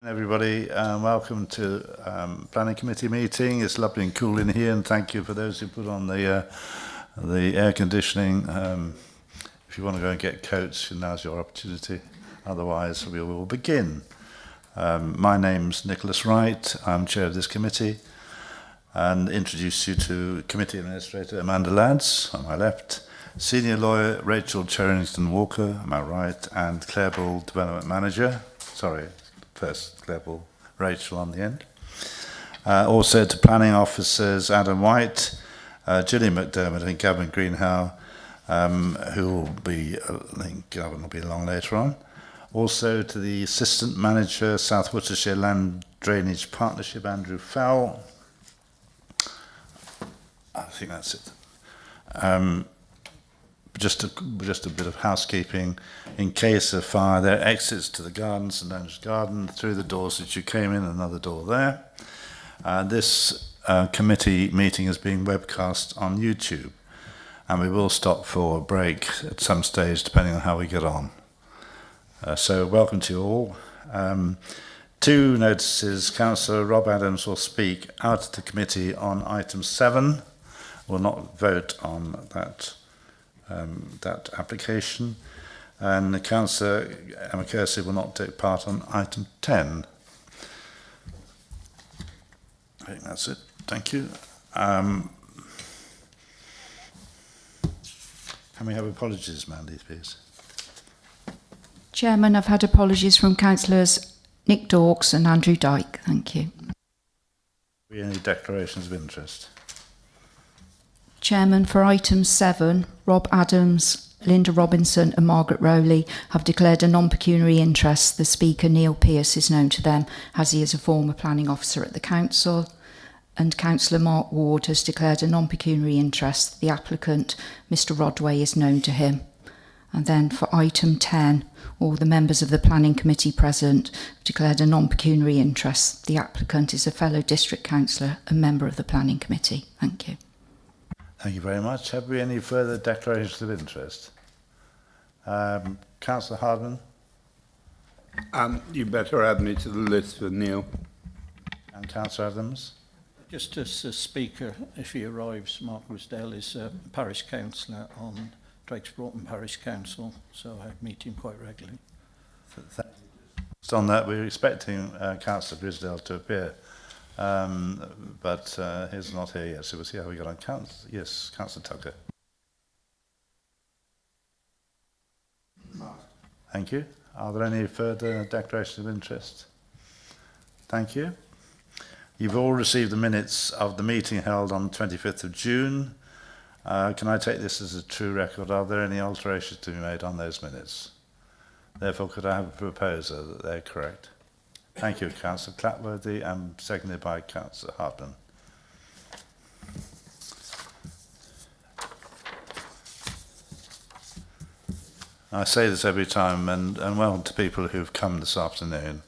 Everybody, welcome to Planning Committee meeting. It's lovely and cool in here, and thank you for those who put on the air conditioning. If you want to go and get coats, now's your opportunity. Otherwise, we will begin. My name's Nicholas Wright. I'm chair of this committee, and introduce you to Committee Administrator Amanda Lads on my left, Senior Lawyer Rachel Cherrington Walker on my right, and Clare Ball, Development Manager. Sorry. First Clare Ball, Rachel on the end. Also to planning officers Adam White, Gillian McDermott and Gavin Greenhow, who will be, I think Gavin will be along later on. Also to the Assistant Manager, South Worcestershire Land Drainage Partnership, Andrew Fowle. I think that's it. Just a bit of housekeeping. In case of fire, there are exits to the gardens and Owner's Garden through the doors that you came in, another door there. This committee meeting is being webcast on YouTube, and we will stop for a break at some stage depending on how we get on. So welcome to you all. Two notices. Councillor Rob Adams will speak out of the committee on item 7. We'll not vote on that application, and Councillor Emma Kersey will not take part on item 10. I think that's it. Thank you. Can we have apologies, Mandy, please? Chairman, I've had apologies from Councillors Nick Dawkes and Andrew Dyke. Thank you. Any declarations of interest? Chairman, for item 7, Rob Adams, Linda Robinson and Margaret Rowley have declared a non-pecuniary interest. The Speaker, Neil Pearce, is known to them as he is a former planning officer at the Council. And Councillor Mark Ward has declared a non-pecuniary interest. The applicant, Mr Rodway, is known to him. And then for item 10, all the members of the Planning Committee present have declared a non-pecuniary interest. The applicant is a fellow District Councillor and member of the Planning Committee. Thank you. Thank you very much. Have we any further declarations of interest? Councillor Hardman? You better add me to the list for Neil. And Councillor Adams? Just as a speaker, if he arrives, Mark Grisdale is a parish councillor on Drakes Broughton Parish Council, so I meet him quite regularly. Just on that, we're expecting Councillor Grisdale to appear. But he's not here yet, so we'll see how we get on. Yes, Councillor Tucker. Thank you. Are there any further declarations of interest? Thank you. You've all received the minutes of the meeting held on 25th of June. Can I take this as a true record? Are there any alterations to be made on those minutes? Therefore, could I have a proposer that they're correct? Thank you, Councillor Clapworthy, and seconded by Councillor Hartman. I say this every time, and well to people who've come this afternoon.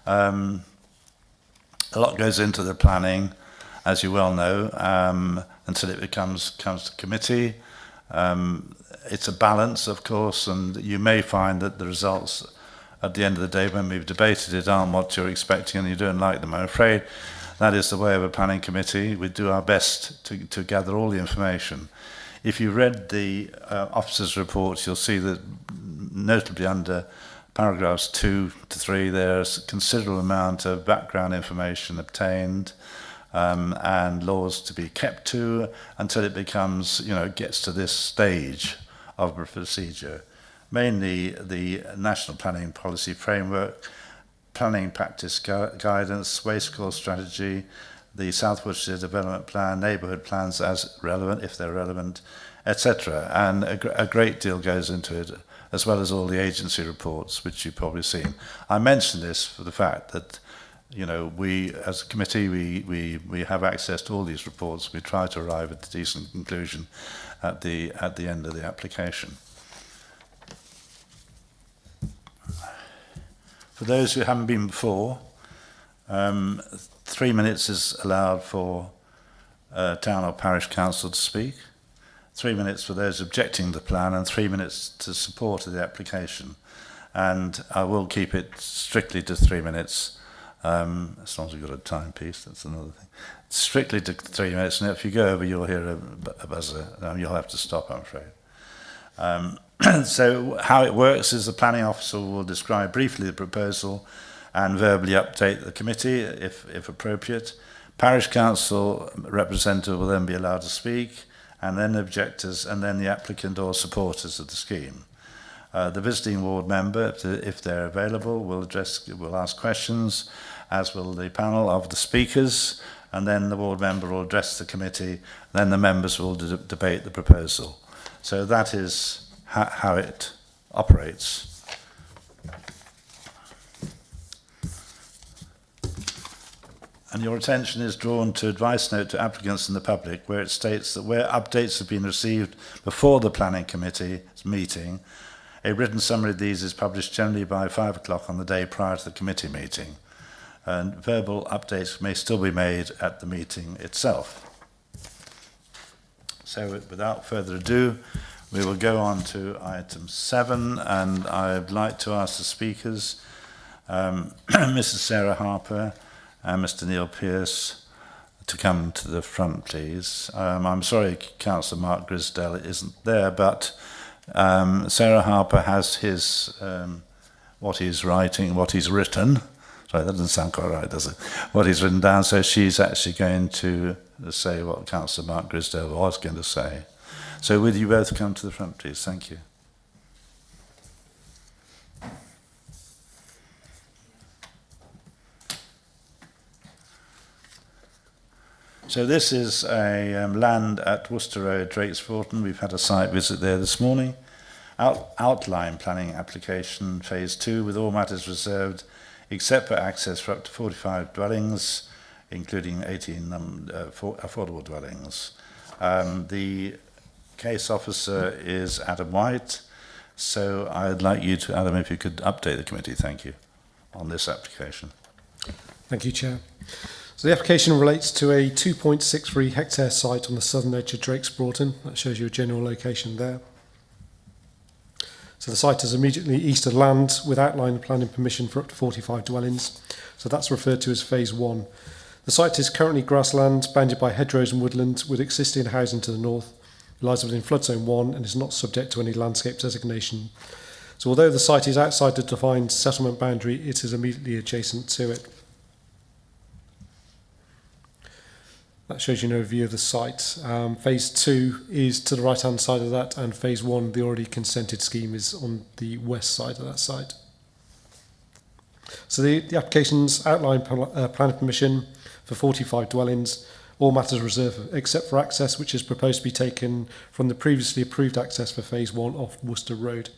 A lot goes into the planning, as you well know, until it comes to committee. It's a balance, of course, and you may find that the results at the end of the day, when we've debated it, aren't what you're expecting and you don't like them. I'm afraid that is the way of a planning committee. We do our best to gather all the information. If you read the officers' reports, you'll see that notably under paragraphs 2 to 3, there's a considerable amount of background information obtained and laws to be kept to until it becomes, gets to this stage of a procedure. Mainly the National Planning Policy Framework, Planning Practice Guidance, Waste Course Strategy, the South Worcestershire Development Plan, neighbourhood plans as relevant, if they're relevant, etc. And a great deal goes into it, as well as all the agency reports, which you've probably seen. I mention this for the fact that, we as a committee, we have access to all these reports. We try to arrive at a decent conclusion at the end of the application. For those who haven't been before, 3 minutes is allowed for town or parish council to speak, 3 minutes for those objecting to the plan, and 3 minutes to support the application. And I will keep it strictly to 3 minutes. As long as you've got a timepiece, that's another thing. Strictly to 3 minutes, and if you go over, you'll hear a buzzer. You'll have to stop, I'm afraid. So how it works is the planning officer will describe briefly the proposal and verbally update the committee if appropriate. Parish council representative will then be allowed to speak, and then objectors, and then the applicant or supporters of the scheme. The visiting ward member, if they're available, will ask questions, as will the panel of the speakers, and then the ward member will address the committee, then the members will debate the proposal. So that is how it operates. And your attention is drawn to advice note to applicants and the public, where it states that where updates have been received before the planning committee's meeting, a written summary of these is published generally by 5 o'clock on the day prior to the committee meeting. And verbal updates may still be made at the meeting itself. So without further ado, we will go on to item 7, and I'd like to ask the speakers, Mrs. Sarah Harper and Mr. Neil Pearce, to come to the front, please. I'm sorry Councillor Mark Grisdale isn't there, but Sarah Harper has his, what he's writing, what he's written. Sorry, that doesn't sound quite right, does it? What he's written down, so she's actually going to say what Councillor Mark Grisdale was going to say. So would you both come to the front, please? Thank you. So this is a land at Worcester Road, Drakesbroughton. We've had a site visit there this morning. Outline planning application, phase 2, with all matters reserved, except for access for up to 45 dwellings, including 18 affordable dwellings. The case officer is Adam White. So I'd like you to, Adam, if you could update the committee, thank you, on this application. Thank you, Chair. So the application relates to a 2.63 hectare site on the southern edge of Drakesbroughton. That shows you a general location there. So the site is immediately east of land with outline planning permission for up to 45 dwellings. So that's referred to as phase 1. The site is currently grassland, bounded by hedgerows and woodland, with existing housing to the north. It lies within flood zone 1 and is not subject to any landscape designation. So although the site is outside the defined settlement boundary, it is immediately adjacent to it. That shows you an overview of the site. Phase 2 is to the right-hand side of that, and phase 1, the already consented scheme, is on the west side of that site. So the application's outline planning permission for 45 dwellings, all matters reserved except for access, which is proposed to be taken from the previously approved access for phase 1 off Worcester Road.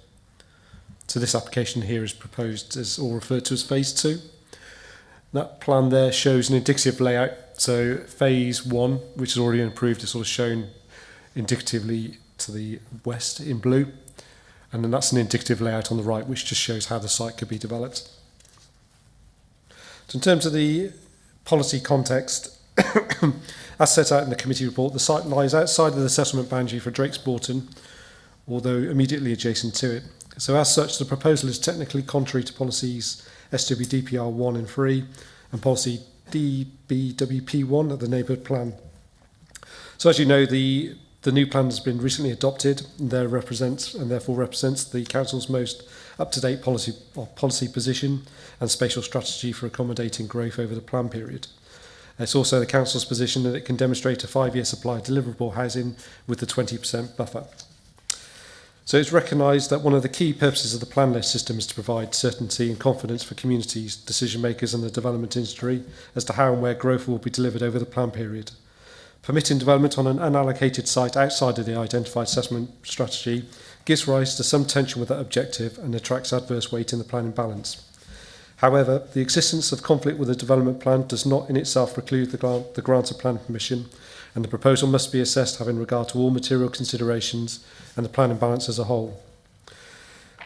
So this application here is proposed as, or referred to as phase 2. That plan there shows an indicative layout. So phase 1, which is already approved, is sort of shown indicatively to the west in blue. And then that's an indicative layout on the right, which just shows how the site could be developed. So in terms of the policy context, as set out in the committee report, the site lies outside of the settlement boundary for Drakesbroughton, although immediately adjacent to it. So as such, the proposal is technically contrary to policies SWDPR 1 and 3 and policy DBWP1 of the neighbourhood plan. So as you know, the new plan has been recently adopted and therefore represents the council's most up-to-date policy position and spatial strategy for accommodating growth over the plan period. It's also the council's position that it can demonstrate a 5-year supply of deliverable housing with the 20% buffer. So it's recognised that one of the key purposes of the plan-led system is to provide certainty and confidence for communities, decision makers and the development industry as to how and where growth will be delivered over the plan period. Permitting development on an unallocated site outside of the identified settlement strategy gives rise to some tension with that objective and attracts adverse weight in the planning balance. However, the existence of conflict with the development plan does not in itself preclude the grant of planning permission, and the proposal must be assessed having regard to all material considerations and the planning balance as a whole.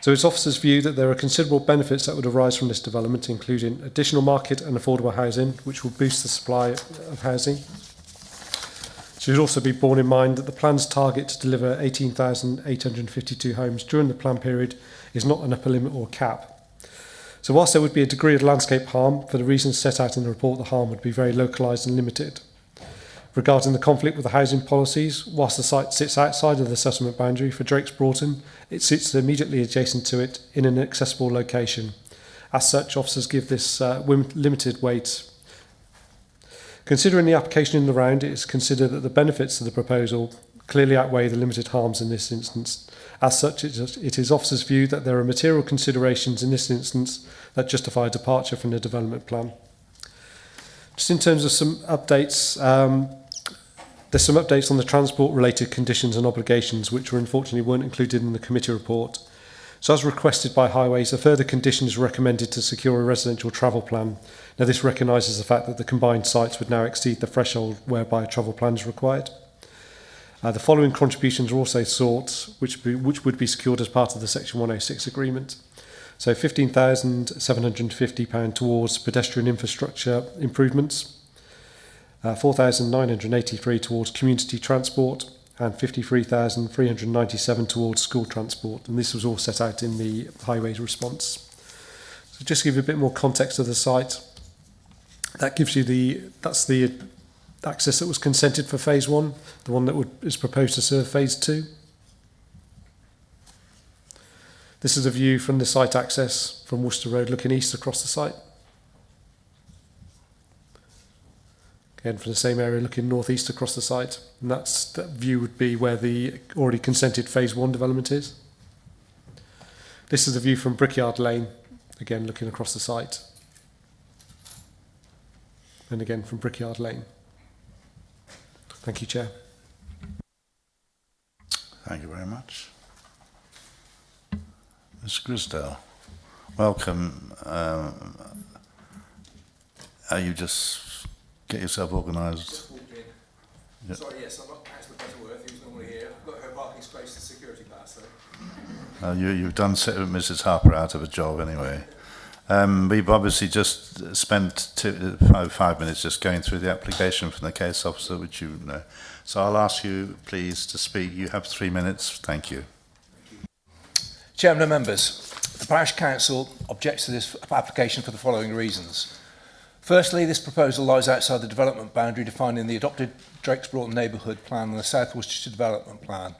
So it's officers' view that there are considerable benefits that would arise from this development, including additional market and affordable housing, which will boost the supply of housing. It should also be borne in mind that the plan's target to deliver 18,852 homes during the plan period is not an upper limit or cap. So whilst there would be a degree of landscape harm, for the reasons set out in the report, the harm would be very localised and limited. Regarding the conflict with the housing policies, whilst the site sits outside of the settlement boundary for Drakes Broughton, it sits immediately adjacent to it in an accessible location. As such, officers give this limited weight. Considering the application in the round, it is considered that the benefits of the proposal clearly outweigh the limited harms in this instance. As such, it is officers' view that there are material considerations in this instance that justify a departure from the development plan. Just in terms of some updates, there's some updates on the transport-related conditions and obligations which unfortunately weren't included in the committee report. So as requested by Highways, a further condition is recommended to secure a residential travel plan. Now this recognises the fact that the combined sites would now exceed the threshold whereby a travel plan is required. The following contributions are also sought, which would be secured as part of the Section 106 agreement. So £15,750 towards pedestrian infrastructure improvements, £4,983 towards community transport, and £53,397 towards school transport. And this was all set out in the Highways response. So just to give you a bit more context of the site, that gives you that's the access that was consented for phase 1, the one that is proposed to serve phase 2. This is a view from the site access from Worcester Road looking east across the site. Again, from the same area looking northeast across the site. And that view would be where the already consented phase 1 development is. This is the view from Brickyard Lane, again looking across the site. And again from Brickyard Lane. Thank you, Chair. Thank you very much. Mr. Grisdale, welcome. You just get yourself organised? Just walked in. Yep. Sorry, yes, I'm not Councillor Butterworth, who's normally here. I've got her parking space and security pass, though. You've done Mrs. Harper out of a job anyway. We've obviously just spent 5 minutes just going through the application from the case officer, which you know. So I'll ask you, please, to speak. You have 3 minutes. Thank you. Chairman and members, the Parish Council objects to this application for the following reasons. Firstly, this proposal lies outside the development boundary defined in the adopted Drakes Broughton Neighbourhood Plan and the South Worcestershire Development Plan.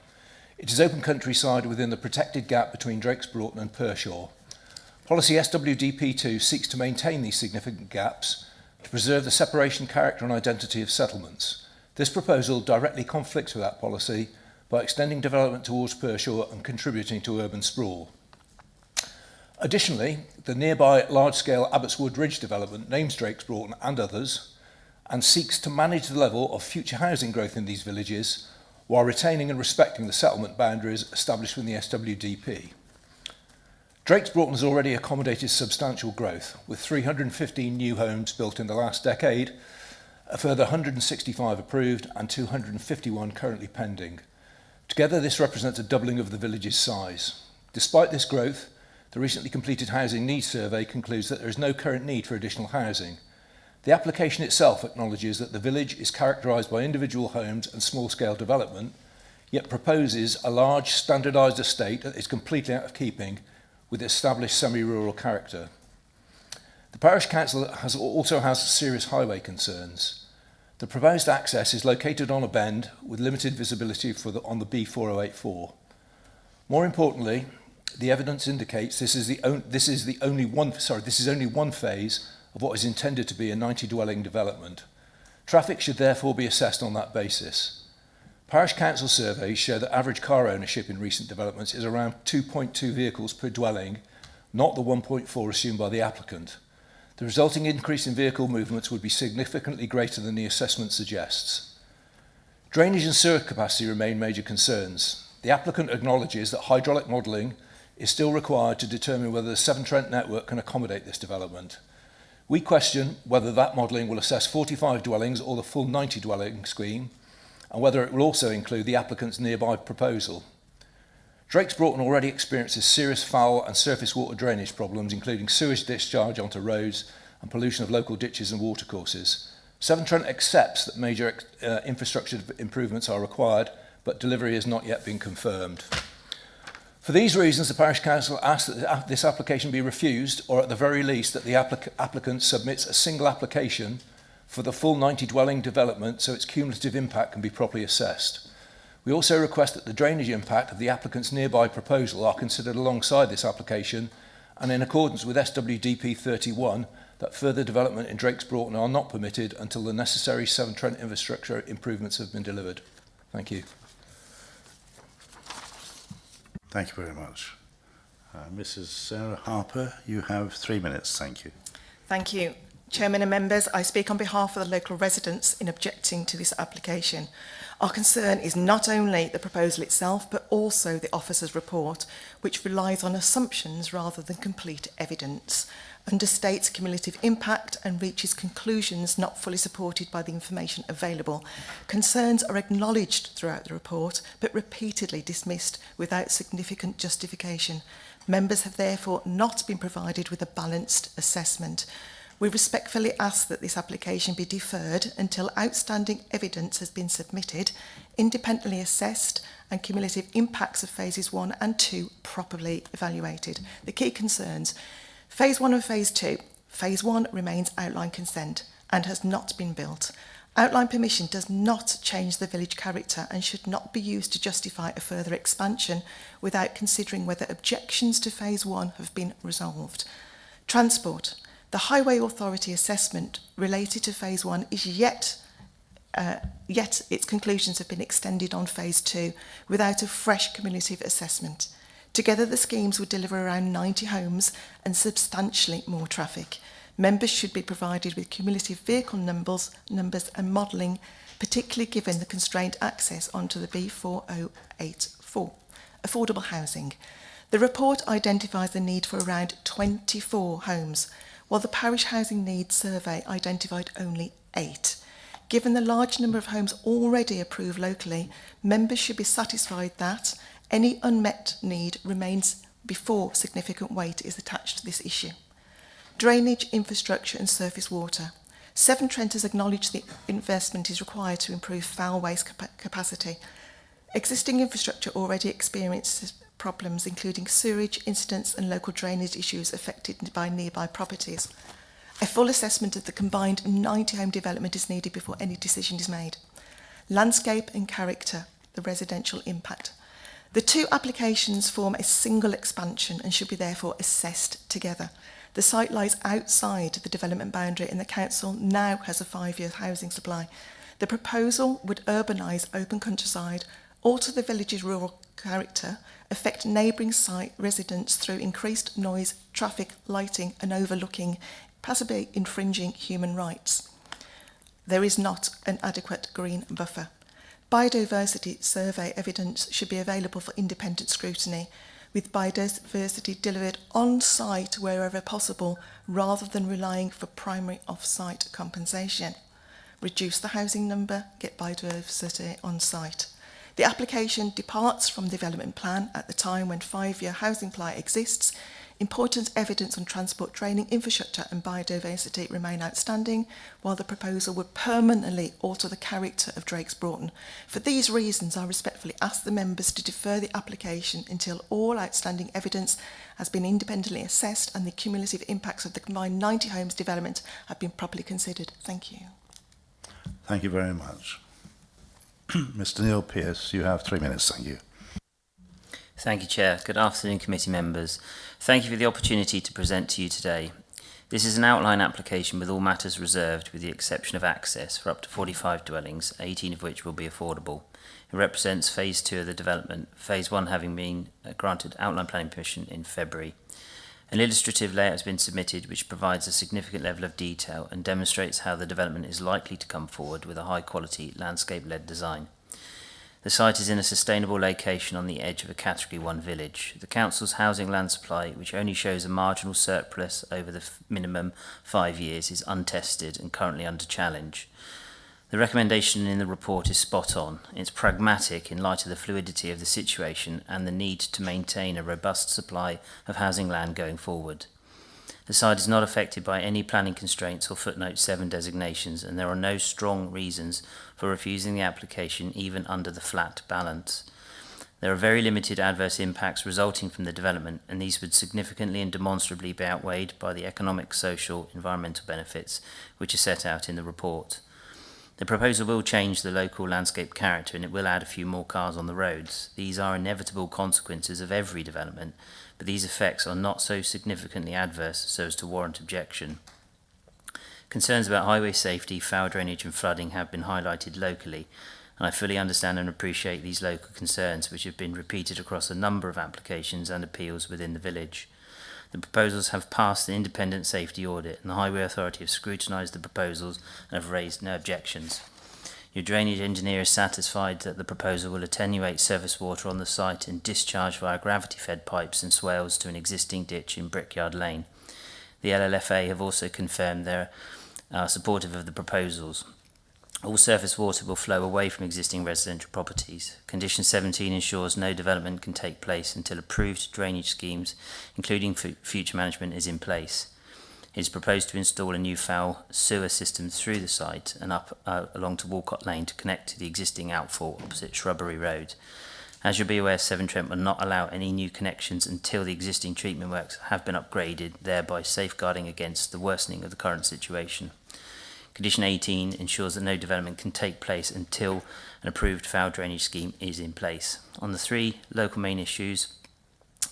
It is open countryside within the protected gap between Drakes Broughton and Pershore. Policy SWDP2 seeks to maintain these significant gaps to preserve the separation, character and identity of settlements. This proposal directly conflicts with that policy by extending development towards Pershore and contributing to urban sprawl. Additionally, the nearby large-scale Abbotswood Ridge development names Drakes Broughton and others and seeks to manage the level of future housing growth in these villages while retaining and respecting the settlement boundaries established within the SWDP. Drakes Broughton has already accommodated substantial growth, with 315 new homes built in the last decade, a further 165 approved and 251 currently pending. Together, this represents a doubling of the village's size. Despite this growth, the recently completed Housing Needs Survey concludes that there is no current need for additional housing. The application itself acknowledges that the village is characterised by individual homes and small-scale development, yet proposes a large standardised estate that is completely out of keeping with established semi-rural character. The Parish Council also has serious highway concerns. The proposed access is located on a bend with limited visibility on the B4084. More importantly, the evidence indicates this is only one phase of what is intended to be a 90-dwelling development. Traffic should therefore be assessed on that basis. Parish Council surveys show that average car ownership in recent developments is around 2.2 vehicles per dwelling, not the 1.4 assumed by the applicant. The resulting increase in vehicle movements would be significantly greater than the assessment suggests. Drainage and sewer capacity remain major concerns. The applicant acknowledges that hydraulic modelling is still required to determine whether the Severn Trent network can accommodate this development. We question whether that modelling will assess 45 dwellings or the full 90 dwelling scheme, and whether it will also include the applicant's nearby proposal. Drakes Broughton already experiences serious foul and surface water drainage problems, including sewage discharge onto roads and pollution of local ditches and watercourses. Severn Trent accepts that major infrastructure improvements are required, but delivery has not yet been confirmed. For these reasons, the Parish Council asks that this application be refused, or at the very least that the applicant submits a single application for the full 90 dwelling development so its cumulative impact can be properly assessed. We also request that the drainage impact of the applicant's nearby proposal are considered alongside this application, and in accordance with SWDP 31, that further development in Drakes Broughton are not permitted until the necessary Severn Trent infrastructure improvements have been delivered. Thank you. Thank you very much. Mrs. Sarah Harper, you have 3 minutes. Thank you. Thank you. Chairman and members, I speak on behalf of the local residents in objecting to this application. Our concern is not only the proposal itself, but also the officer's report, which relies on assumptions rather than complete evidence, understates cumulative impact and reaches conclusions not fully supported by the information available. Concerns are acknowledged throughout the report, but repeatedly dismissed without significant justification. Members have therefore not been provided with a balanced assessment. We respectfully ask that this application be deferred until outstanding evidence has been submitted, independently assessed, and cumulative impacts of phases 1 and 2 properly evaluated. The key concerns: Phase 1 and Phase 2. Phase 1 remains outline consent and has not been built. Outline permission does not change the village character and should not be used to justify a further expansion without considering whether objections to Phase 1 have been resolved. Transport. The Highway Authority assessment related to Phase 1 is yet its conclusions have been extended on Phase 2 without a fresh cumulative assessment. Together, the schemes would deliver around 90 homes and substantially more traffic. Members should be provided with cumulative vehicle numbers and modelling, particularly given the constrained access onto the B4084. Affordable housing. The report identifies the need for around 24 homes, while the Parish Housing Needs Survey identified only 8. Given the large number of homes already approved locally, members should be satisfied that any unmet need remains before significant weight is attached to this issue. Drainage, infrastructure and surface water. Severn Trent has acknowledged the investment is required to improve foul waste capacity. Existing infrastructure already experiences problems including sewage incidents and local drainage issues affected by nearby properties. A full assessment of the combined 90-home development is needed before any decision is made. Landscape and character, the residential impact. The two applications form a single expansion and should be therefore assessed together. The site lies outside the development boundary and the council now has a 5-year housing supply. The proposal would urbanise open countryside, alter the village's rural character, affect neighbouring site residents through increased noise, traffic, lighting and overlooking, possibly infringing human rights. There is not an adequate green buffer. Biodiversity survey evidence should be available for independent scrutiny, with biodiversity delivered on site wherever possible rather than relying for primary off-site compensation. Reduce the housing number, get biodiversity on site. The application departs from the development plan at the time when 5-year housing supply exists. Important evidence on transport, training, infrastructure and biodiversity remain outstanding, while the proposal would permanently alter the character of Drakes Broughton. For these reasons, I respectfully ask the members to defer the application until all outstanding evidence has been independently assessed and the cumulative impacts of the combined 90 homes development have been properly considered. Thank you. Thank you very much. Mr. Neil Pearce, you have 3 minutes. Thank you. Thank you, Chair. Good afternoon, committee members. Thank you for the opportunity to present to you today. This is an outline application with all matters reserved with the exception of access for up to 45 dwellings, 18 of which will be affordable. It represents Phase 2 of the development, Phase 1 having been granted outline planning permission in February. An illustrative layout has been submitted which provides a significant level of detail and demonstrates how the development is likely to come forward with a high-quality landscape-led design. The site is in a sustainable location on the edge of a Category 1 village. The Council's housing land supply, which only shows a marginal surplus over the minimum 5 years, is untested and currently under challenge. The recommendation in the report is spot on. It's pragmatic in light of the fluidity of the situation and the need to maintain a robust supply of housing land going forward. The site is not affected by any planning constraints or footnote 7 designations, and there are no strong reasons for refusing the application even under the flat balance. There are very limited adverse impacts resulting from the development, and these would significantly and demonstrably be outweighed by the economic, social, environmental benefits which are set out in the report. The proposal will change the local landscape character, and it will add a few more cars on the roads. These are inevitable consequences of every development, but these effects are not so significantly adverse so as to warrant objection. Concerns about highway safety, foul drainage and flooding have been highlighted locally, and I fully understand and appreciate these local concerns, which have been repeated across a number of applications and appeals within the village. The proposals have passed an independent safety audit, and the Highway Authority have scrutinised the proposals and have raised no objections. Your drainage engineer is satisfied that the proposal will attenuate surface water on the site and discharge via gravity-fed pipes and swales to an existing ditch in Brickyard Lane. The LLFA have also confirmed they are supportive of the proposals. All surface water will flow away from existing residential properties. Condition 17 ensures no development can take place until approved drainage schemes, including future management, is in place. It is proposed to install a new foul sewer system through the site and up along to Walcott Lane to connect to the existing outfall opposite Shrubbery Road. As you'll be aware, Severn Trent will not allow any new connections until the existing treatment works have been upgraded, thereby safeguarding against the worsening of the current situation. Condition 18 ensures that no development can take place until an approved foul drainage scheme is in place. On the three local main issues,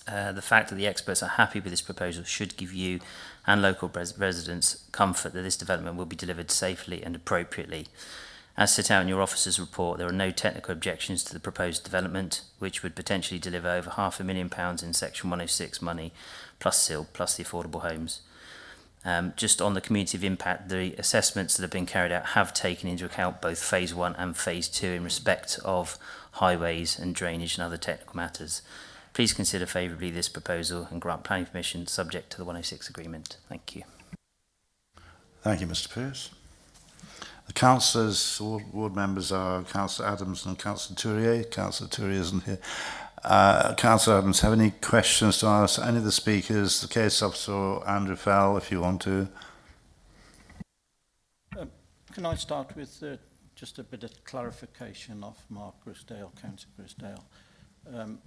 the fact that the experts are happy with this proposal should give you and local residents comfort that this development will be delivered safely and appropriately. As set out in your officer's report, there are no technical objections to the proposed development, which would potentially deliver over £500,000 in Section 106 money, plus SIL, plus the affordable homes. Just on the community of impact, the assessments that have been carried out have taken into account both Phase 1 and Phase 2 in respect of highways and drainage and other technical matters. Please consider favourably this proposal and grant planning permission subject to the 106 agreement. Thank you. Thank you, Mr Pearce. The councillors, ward members are Councillor Adams and Councillor Tourier. Councillor Tourier isn't here. Councillor Adams, have any questions to ask any of the speakers, the case officer or Andrew Fell, if you want to? Can I start with just a bit of clarification of Mark Grisdale, Councillor Grisdale?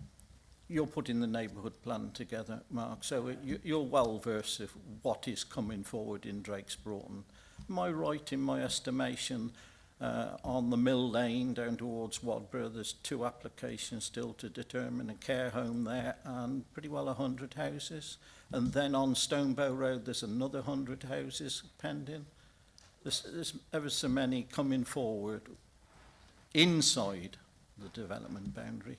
You're putting the neighbourhood plan together, Mark, so you're well versed of what is coming forward in Drake's Broughton. Am I right in my estimation on the Mill Lane down towards Wadborough, there's 2 applications still to determine a care home there and pretty well 100 houses. And then on Stonebow Road, there's another 100 houses pending. There's ever so many coming forward inside the development boundary.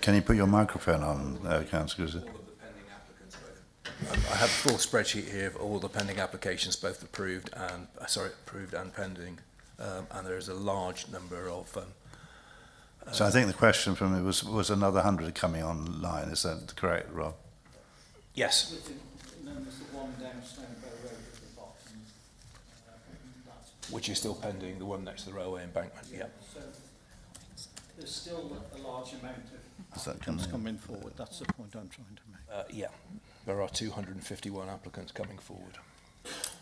Can you put your microphone on, Councillor Grisdale? All of the pending applicants, both. I have a full spreadsheet here of all the pending applications, both approved and pending, and there is a large number of. So I think the question from me was another 100 coming online. Is that correct, Rob? Yes. And then there's the one down Stonebow Road at the bottom. Which is still pending, the one next to the railway embankment. Yeah. So there's still a large amount of Is that applicants coming? coming forward. That's the point I'm trying to make. Yeah. There are 251 applicants coming forward.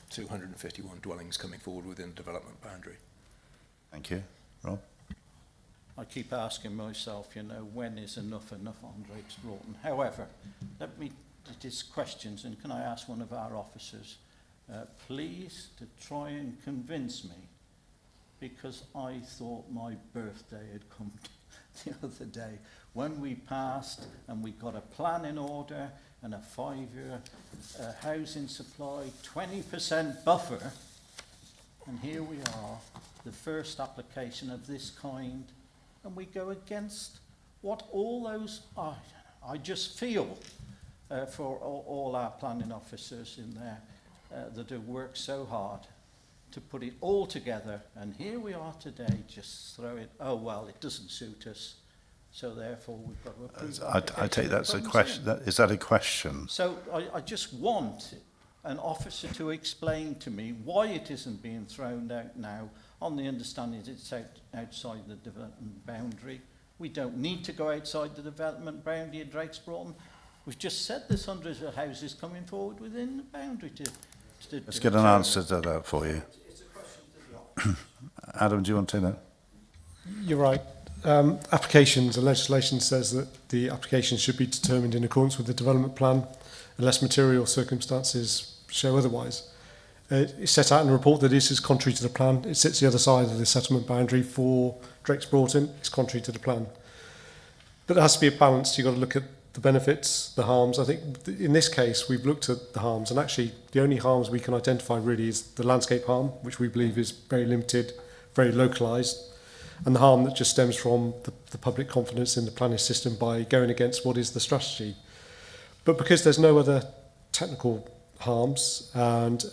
251 dwellings coming forward within the development boundary. Thank you. Rob? I keep asking myself, when is enough on Drake's Broughton? However, it is questions, and can I ask one of our officers, please, to try and convince me, because I thought my birthday had come the other day, when we passed and we got a plan in order and a 5-year housing supply, 20% buffer, and here we are, the first application of this kind, and we go against what all those are. I just feel for all our planning officers in there that have worked so hard to put it all together, and here we are today just throw it, oh well, it doesn't suit us, so therefore we've got to approve. I take that's a question. Is that a question? So I just want an officer to explain to me why it isn't being thrown out now, on the understanding that it's outside the development boundary. We don't need to go outside the development boundary at Drake's Broughton. We've just said there's hundreds of houses coming forward within the boundary to Let's get an answer to that for you. Adam, do you want to take that? You're right. Applications and legislation says that the application should be determined in accordance with the development plan unless material circumstances show otherwise. It's set out in the report that this is contrary to the plan. It sits the other side of the settlement boundary for Drake's Broughton. It's contrary to the plan. But there has to be a balance. You've got to look at the benefits, the harms. I think in this case, we've looked at the harms, and actually the only harms we can identify really is the landscape harm, which we believe is very limited, very localised, and the harm that just stems from the public confidence in the planning system by going against what is the strategy. But because there's no other technical harms, and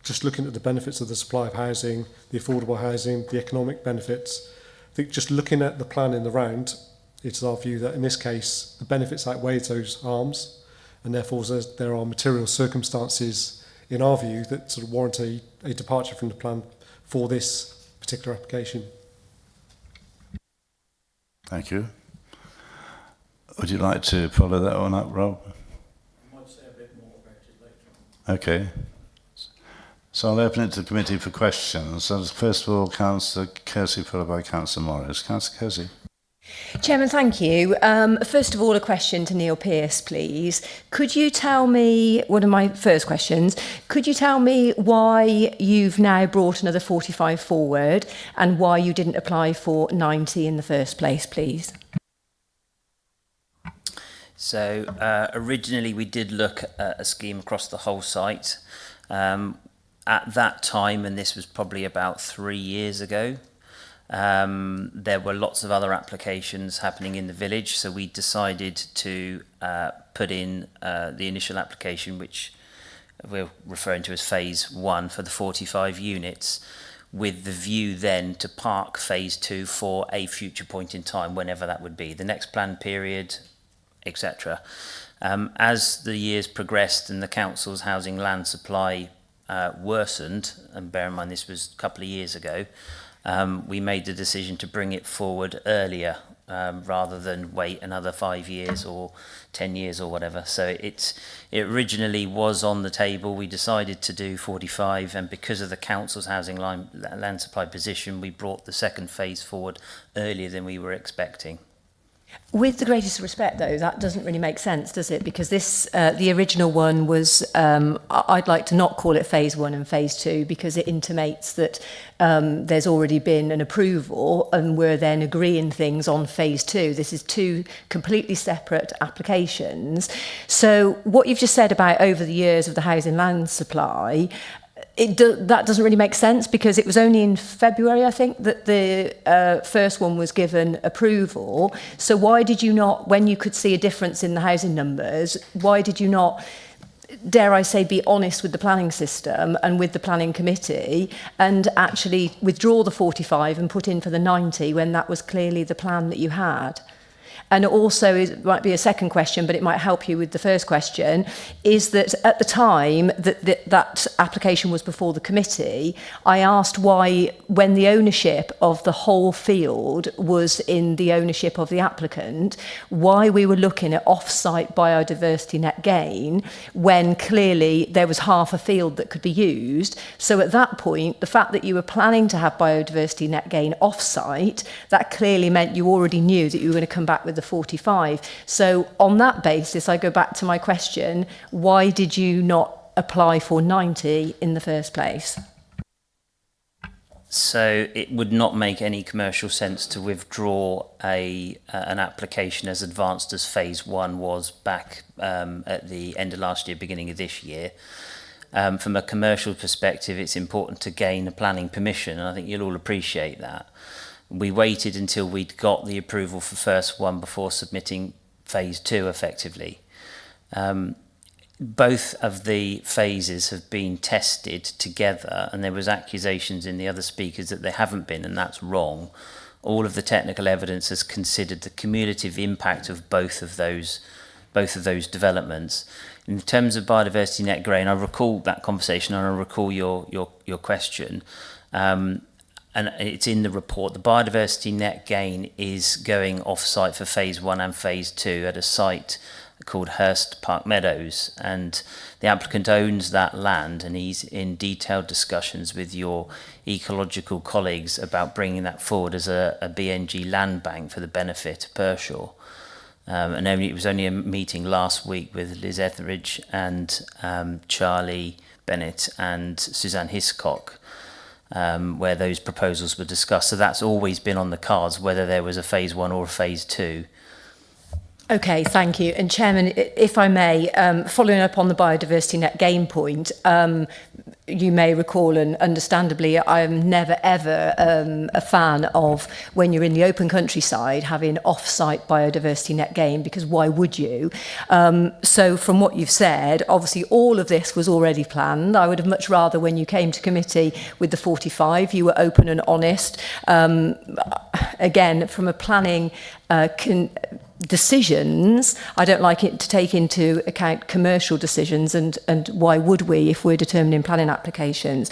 just looking at the benefits of the supply of housing, the affordable housing, the economic benefits, I think just looking at the plan in the round, it's our view that in this case, the benefits outweigh those harms, and therefore there are material circumstances, in our view, that sort of warrant a departure from the plan for this particular application. Thank you. Would you like to follow that one up, Rob? I might say a bit more about it later on. Okay. So I'll open it to the committee for questions. So first of all, Councillor Kersey, followed by Councillor Morris. Councillor Kersey. Chairman, thank you. First of all, a question to Neil Pearce, please. Could you tell me, one of my first questions, could you tell me why you've now brought another 45 forward and why you didn't apply for 90 in the first place, please? So originally we did look at a scheme across the whole site. At that time, and this was probably about 3 years ago, there were lots of other applications happening in the village, so we decided to put in the initial application, which we're referring to as phase 1 for the 45 units, with the view then to park phase 2 for a future point in time, whenever that would be, the next planned period, etc. As the years progressed and the council's housing land supply worsened, and bear in mind this was a couple of years ago, we made the decision to bring it forward earlier rather than wait another 5 years or 10 years or whatever. So it originally was on the table. We decided to do 45, and because of the council's housing land supply position, we brought the second phase forward earlier than we were expecting. With the greatest respect, though, that doesn't really make sense, does it? Because this, the original one was, I'd like to not call it phase 1 and phase 2 because it intimates that there's already been an approval and we're then agreeing things on phase 2. This is 2 completely separate applications. So what you've just said about over the years of the housing land supply, that doesn't really make sense because it was only in February, I think, that the first one was given approval. So why did you not, when you could see a difference in the housing numbers, why did you not, dare I say, be honest with the planning system and with the planning committee and actually withdraw the 45 and put in for the 90 when that was clearly the plan that you had? And also, it might be a second question, but it might help you with the first question, is that at the time that application was before the committee, I asked why, when the ownership of the whole field was in the ownership of the applicant, why we were looking at off-site biodiversity net gain when clearly there was half a field that could be used. So at that point, the fact that you were planning to have biodiversity net gain off-site, that clearly meant you already knew that you were going to come back with the 45. So on that basis, I go back to my question, why did you not apply for 90 in the first place? So it would not make any commercial sense to withdraw an application as advanced as phase 1 was back at the end of last year, beginning of this year. From a commercial perspective, it's important to gain a planning permission, and I think you'll all appreciate that. We waited until we'd got the approval for first 1 before submitting phase 2 effectively. Both of the phases have been tested together, and there was accusations in the other speakers that they haven't been, and that's wrong. All of the technical evidence has considered the cumulative impact of both of those developments. In terms of biodiversity net gain, I recall that conversation and I recall your question. And it's in the report. The biodiversity net gain is going off-site for phase 1 and phase 2 at a site called Hurst Park Meadows, and the applicant owns that land, and he's in detailed discussions with your ecological colleagues about bringing that forward as a BNG land bank for the benefit of Pershore. And it was only a meeting last week with Liz Etheridge and Charlie Bennett and Suzanne Hiscock, where those proposals were discussed. So that's always been on the cards, whether there was a phase 1 or a phase 2. Okay, thank you. And Chairman, if I may, following up on the biodiversity net gain point, you may recall, and understandably, I'm never ever a fan of when you're in the open countryside having off-site biodiversity net gain, because why would you? So from what you've said, obviously all of this was already planned. I would have much rather, when you came to committee with the 45, you were open and honest. Again, from a planning decisions, I don't like it to take into account commercial decisions, and why would we if we're determining planning applications?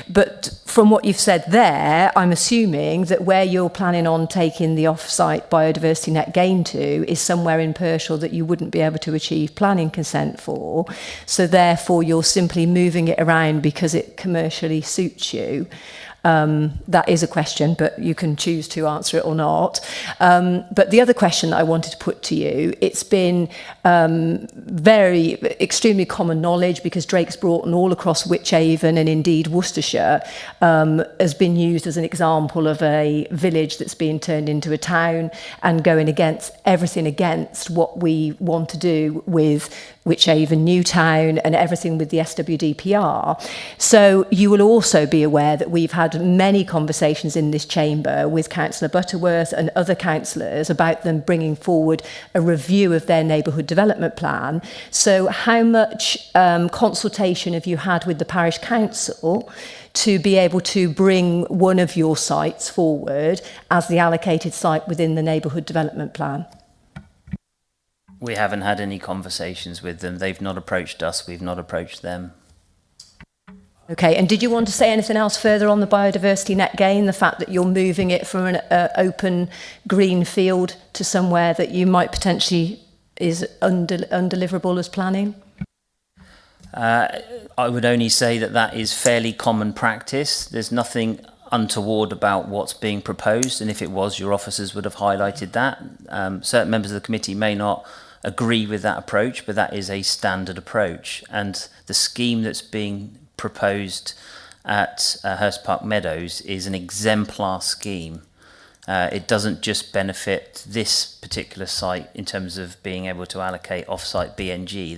But from what you've said there, I'm assuming that where you're planning on taking the off-site biodiversity net gain to is somewhere in Pershore that you wouldn't be able to achieve planning consent for, so therefore you're simply moving it around because it commercially suits you. That is a question, but you can choose to answer it or not. But the other question that I wanted to put to you, it's been extremely common knowledge, because Drake's Broughton all across Wychavon and indeed Worcestershire has been used as an example of a village that's being turned into a town and going against everything against what we want to do with Wychavon New Town and everything with the SWDPR. So you will also be aware that we've had many conversations in this chamber with Councillor Butterworth and other councillors about them bringing forward a review of their neighbourhood development plan. So how much consultation have you had with the parish council to be able to bring one of your sites forward as the allocated site within the neighbourhood development plan? We haven't had any conversations with them. They've not approached us. We've not approached them. Okay, and did you want to say anything else further on the biodiversity net gain, the fact that you're moving it from an open green field to somewhere that you might potentially is undeliverable as planning? I would only say that that is fairly common practice. There's nothing untoward about what's being proposed, and if it was, your officers would have highlighted that. Certain members of the committee may not agree with that approach, but that is a standard approach, and the scheme that's being proposed at Hurst Park Meadows is an exemplar scheme. It doesn't just benefit this particular site in terms of being able to allocate off-site BNG.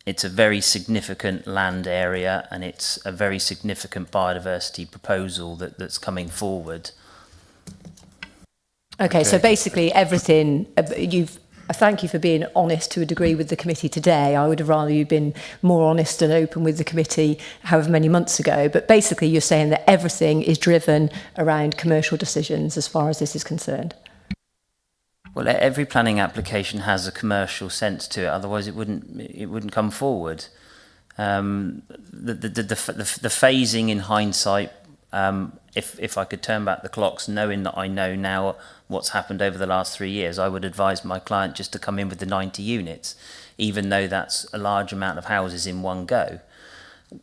It's a very significant land area, and it's a very significant biodiversity proposal that's coming forward. Okay, so basically everything, I thank you for being honest to a degree with the committee today. I would have rather you been more honest and open with the committee however many months ago. But basically you're saying that everything is driven around commercial decisions as far as this is concerned. Well, every planning application has a commercial sense to it. Otherwise, it wouldn't come forward. The phasing in hindsight, if I could turn back the clocks, knowing that I know now what's happened over the last 3 years, I would advise my client just to come in with the 90 units, even though that's a large amount of houses in one go.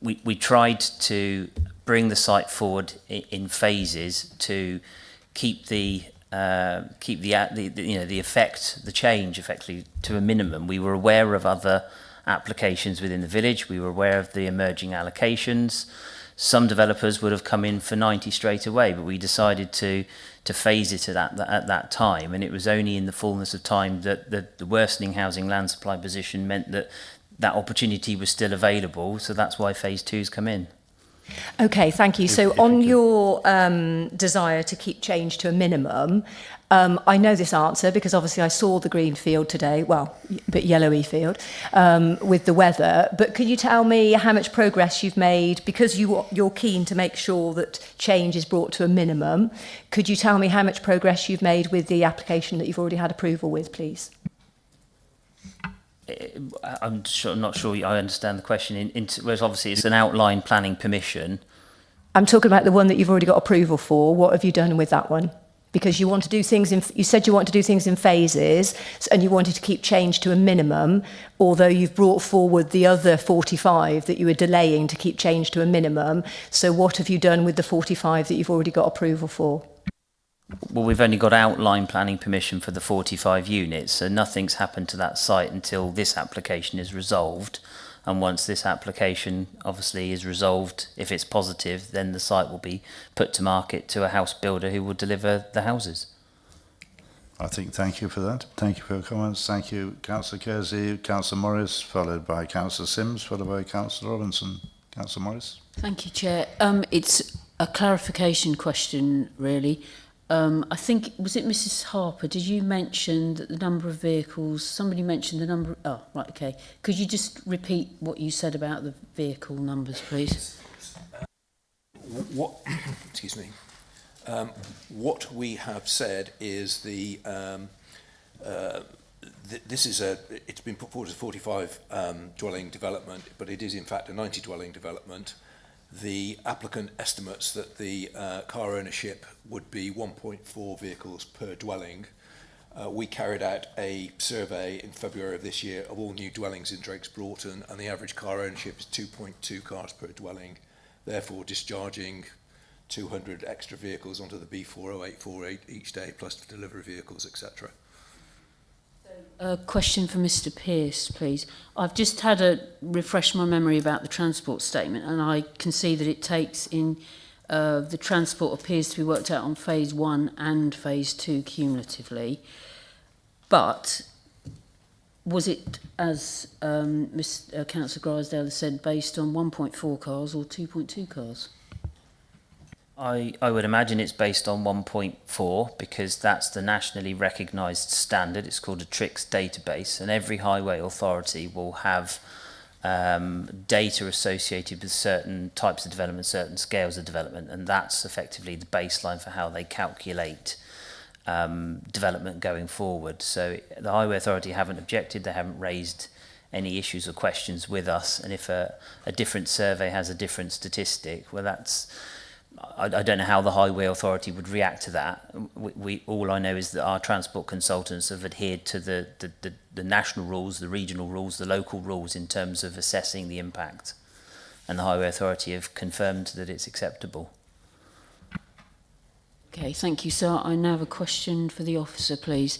We tried to bring the site forward in phases to keep the change effectively to a minimum. We were aware of other applications within the village. We were aware of the emerging allocations. Some developers would have come in for 90 straight away, but we decided to phase it at that time, and it was only in the fullness of time that the worsening housing land supply position meant that opportunity was still available. So that's why phase 2's come in. Okay, thank you. So on your desire to keep change to a minimum, I know this answer because obviously I saw the green field today, well, a bit yellowy field, with the weather. But could you tell me how much progress you've made? Because you're keen to make sure that change is brought to a minimum. Could you tell me how much progress you've made with the application that you've already had approval with, please? I'm not sure I understand the question. Whereas obviously it's an outline planning permission. I'm talking about the one that you've already got approval for. What have you done with that one? because you want to do things in, you said you want to do things in phases, and you wanted to keep change to a minimum, although you've brought forward the other 45 that you were delaying to keep change to a minimum. So what have you done with the 45 that you've already got approval for? Well, we've only got outline planning permission for the 45 units, so nothing's happened to that site until this application is resolved. And once this application obviously is resolved, if it's positive, then the site will be put to market to a house builder who will deliver the houses. I think thank you for that. Thank you for your comments. Thank you, Councillor Kersey, Councillor Morris, followed by Councillor Sims, followed by Councillor Robinson. Councillor Morris. Thank you, Chair. It's a clarification question, really. I think, was it Mrs Harper, did you mention that the number of vehicles, somebody mentioned the number, oh, right, okay. Could you just repeat what you said about the vehicle numbers, please? What, excuse me, what we have said is this is it's been put forward as a 45 dwelling development, but it is in fact a 90 dwelling development. The applicant estimates that the car ownership would be 1.4 vehicles per dwelling. We carried out a survey in February of this year of all new dwellings in Drakes Broughton, and the average car ownership is 2.2 cars per dwelling, therefore discharging 200 extra vehicles onto the B40848 each day, plus delivery vehicles, etc. A question for Mr Pearce, please. I've just had a refresh my memory about the transport statement, and I can see that it takes in the transport appears to be worked out on phase 1 and phase 2 cumulatively. But was it, as Councillor Grisdale has said, based on 1.4 cars or 2.2 cars? I would imagine it's based on 1.4 because that's the nationally recognised standard. It's called a TRIX database, and every highway authority will have data associated with certain types of development, certain scales of development, and that's effectively the baseline for how they calculate development going forward. So the highway authority haven't objected, they haven't raised any issues or questions with us, and if a different survey has a different statistic, well, that's I don't know how the highway authority would react to that. All I know is that our transport consultants have adhered to the national rules, the regional rules, the local rules in terms of assessing the impact, and the highway authority have confirmed that it's acceptable. Okay, thank you, sir. I now have a question for the officer, please.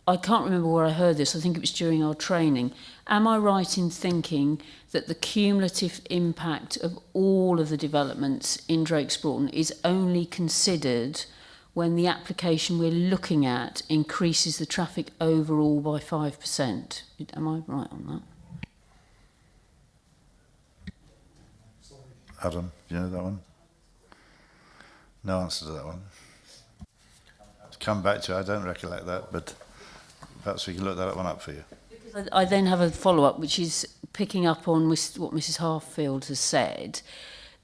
I can't remember where I heard this. I think it was during our training. Am I right in thinking that the cumulative impact of all of the developments in Drakes Broughton is only considered when the application we're looking at increases the traffic overall by 5%? Am I right on that? Adam, do you know that one? No answer to that one. To come back to, I don't recollect that, but perhaps we can look that one up for you. Because I then have a follow-up, which is picking up on what Mrs Harfield has said.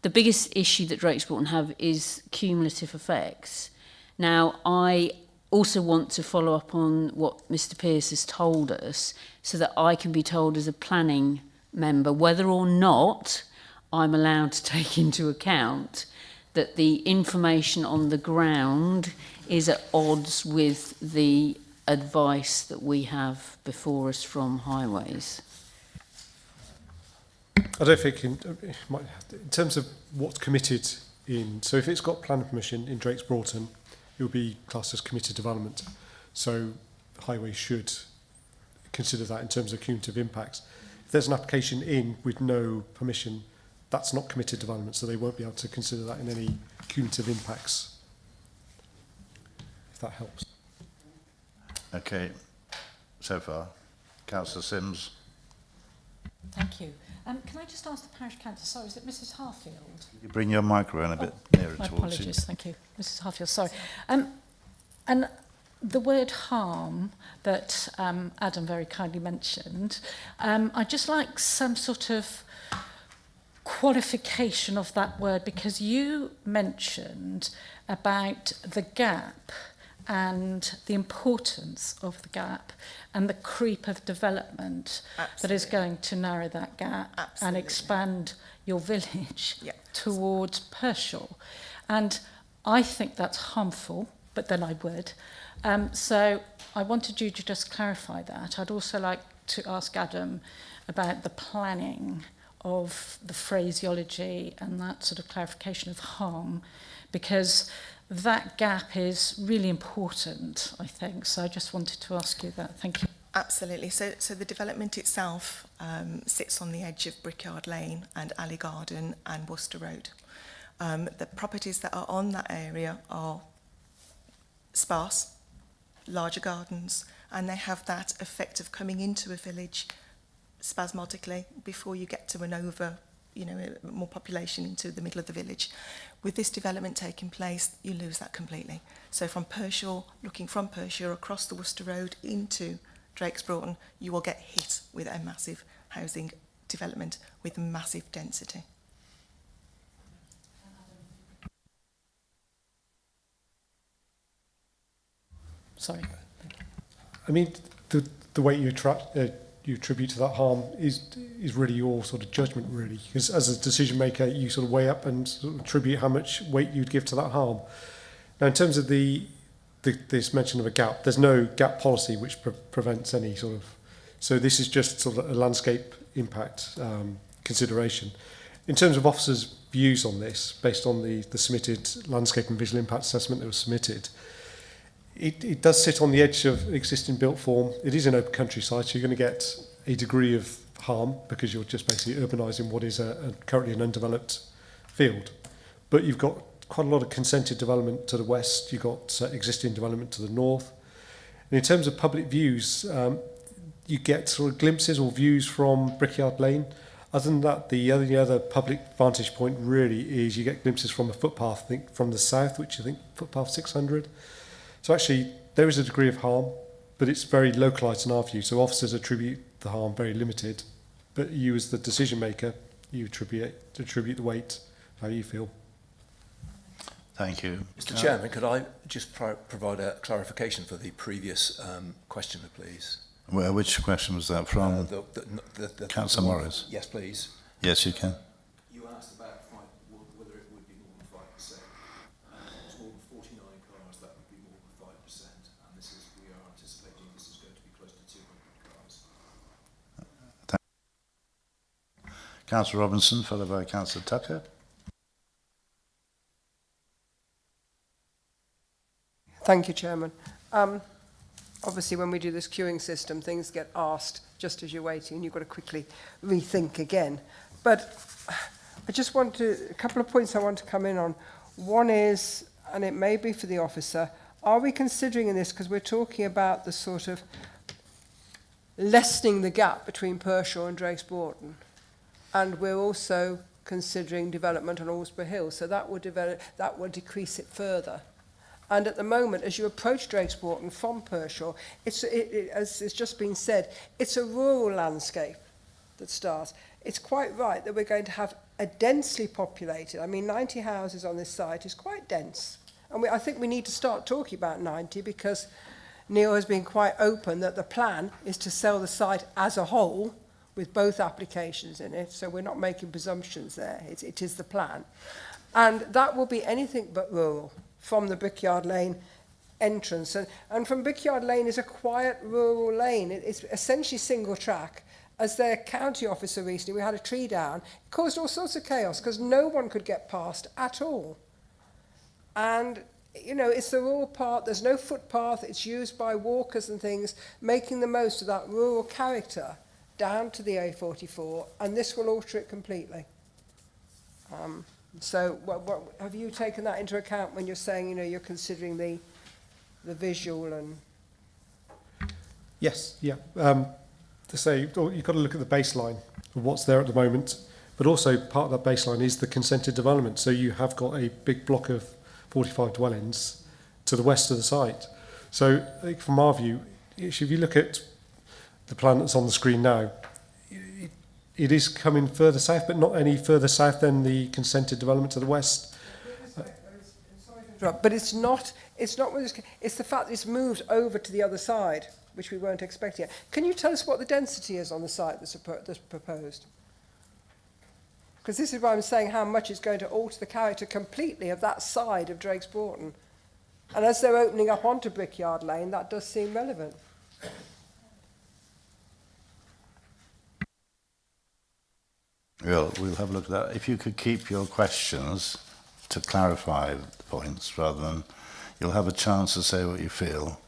The biggest issue that Drakes Broughton have is cumulative effects. Now, I also want to follow up on what Mr Pearce has told us so that I can be told as a planning member whether or not I'm allowed to take into account that the information on the ground is at odds with the advice that we have before us from highways. I don't think in terms of what's committed in, so if it's got planning permission in Drakes Broughton, it will be classed as committed development. So highways should consider that in terms of cumulative impacts. If there's an application in with no permission, that's not committed development, so they won't be able to consider that in any cumulative impacts, if that helps. Okay, so far. Councillor Sims. Thank you. Can I just ask the parish councillor, sorry, is it Mrs Harfield? You bring your microphone a bit nearer My towards you. apologies, thank you. Mrs Harfield, sorry. And the word harm that Adam very kindly mentioned, I'd just like some sort of qualification of that word, because you mentioned about the gap and the importance of the gap and the creep of development that is going to narrow that gap and expand your village towards Pershore. And I think that's harmful, but then I would. So I wanted you to just clarify that. I'd also like to ask Adam about the planning of the phraseology and that sort of clarification of harm, because that gap is really important, I think. So I just wanted to ask you that. Thank you. Absolutely. So the development itself sits on the edge of Brickyard Lane and Alley Garden and Worcester Road. The properties that are on that area are sparse, larger gardens, and they have that effect of coming into a village spasmodically before you get to an over, more population into the middle of the village. With this development taking place, you lose that completely. So from Pershore, looking from Pershore across the Worcester Road into Drakes Broughton, you will get hit with a massive housing development with massive density. Sorry. I mean, the way you attribute to that harm is really your sort of judgment, really. Because as a decision maker, you sort of weigh up and sort of attribute how much weight you'd give to that harm. Now, in terms of this mention of a gap, there's no gap policy which prevents any sort of... So this is just sort of a landscape impact consideration. In terms of officers' views on this, based on the submitted landscape and visual impact assessment that was submitted, it does sit on the edge of existing built form. It is an open countryside, so you're going to get a degree of harm because you're just basically urbanising what is currently an undeveloped field. But you've got quite a lot of consented development to the west. You've got existing development to the north. And in terms of public views, you get sort of glimpses or views from Brickyard Lane. Other than that, the other public vantage point really is you get glimpses from a footpath, I think, from the south, which I think footpath 600. So actually, there is a degree of harm, but it's very localised in our view. So officers attribute the harm very limited, but you as the decision maker, you attribute the weight, how you feel. Thank you. Mr. Chairman, could I just provide a clarification for the previous questioner, please? Well, which question was that from? Councillor Morris. Yes, please. Yes, you can. You asked about whether it would be more than 5%. It's more than 49 cars, that would be more than 5%. And we are anticipating this is going to be close to 200 cars. Councillor Robinson, followed by Councillor Tucker. Thank you, Chairman. Obviously, when we do this queuing system, things get asked just as you're waiting, and you've got to quickly rethink again. But I just want to, a couple of points I want to come in on. One is, and it may be for the officer, are we considering in this, because we're talking about the sort of lessening the gap between Pershore and Drakes Broughton, and we're also considering development on Alsborough Hill, so that will decrease it further. And at the moment, as you approach Drakes Broughton from Pershore, as it's just been said, it's a rural landscape that starts. It's quite right that we're going to have a densely populated, 90 houses on this site is quite dense. And I think we need to start talking about 90 because Neil has been quite open that the plan is to sell the site as a whole with both applications in it, so we're not making presumptions there. It is the plan. And that will be anything but rural from the Brickyard Lane entrance. And from Brickyard Lane is a quiet rural lane. It's essentially single track. As their county officer recently, we had a tree down. It caused all sorts of chaos because no one could get past at all. And, it's the rural part. There's no footpath. It's used by walkers and things, making the most of that rural character down to the A44. And this will alter it completely. So what have you taken that into account when you're saying, you're considering the visual and... Yes, yeah. To say, you've got to look at the baseline of what's there at the moment, but also part of that baseline is the consented development. So you have got a big block of 45 dwellings to the west of the site. So I think from our view, if you look at the plan that's on the screen now, it is coming further south, but not any further south than the consented development to the west. But it's not it's the fact that it's moved over to the other side, which we weren't expecting. Can you tell us what the density is on the site that's proposed? Because this is why I'm saying how much it's going to alter the character completely of that side of Drakes Broughton. And as they're opening up onto Brickyard Lane, that does seem relevant. Well, we'll have a look at that. If you could keep your questions to clarify the points rather than, you'll have a chance to say what you feel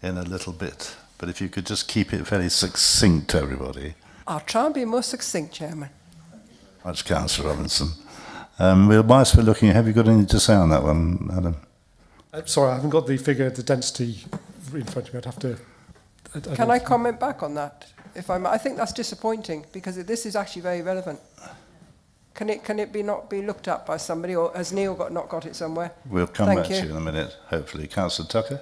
in a little bit. But if you could just keep it very succinct to everybody. I'll try and be more succinct, Chairman. Much, Councillor Robinson. Whilst we're looking, have you got anything to say on that one, Adam? Sorry, I haven't got the figure, the density in front of me. I'd have to... Can I comment back on that? I think that's disappointing because this is actually very relevant. Can it be not be looked at by somebody, or has Neil not got it somewhere? We'll come back to you in a minute, hopefully. Councillor Tucker?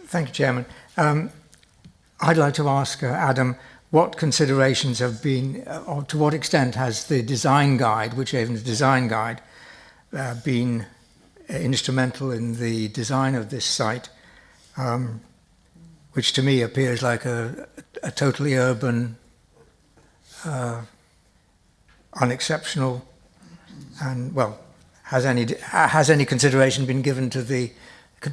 Thank you, Chairman. I'd like to ask Adam what considerations have been, or to what extent has the design guide, Wychavon's design guide, been instrumental in the design of this site, which to me appears like a totally urban, unexceptional, and, well, has any consideration been given to the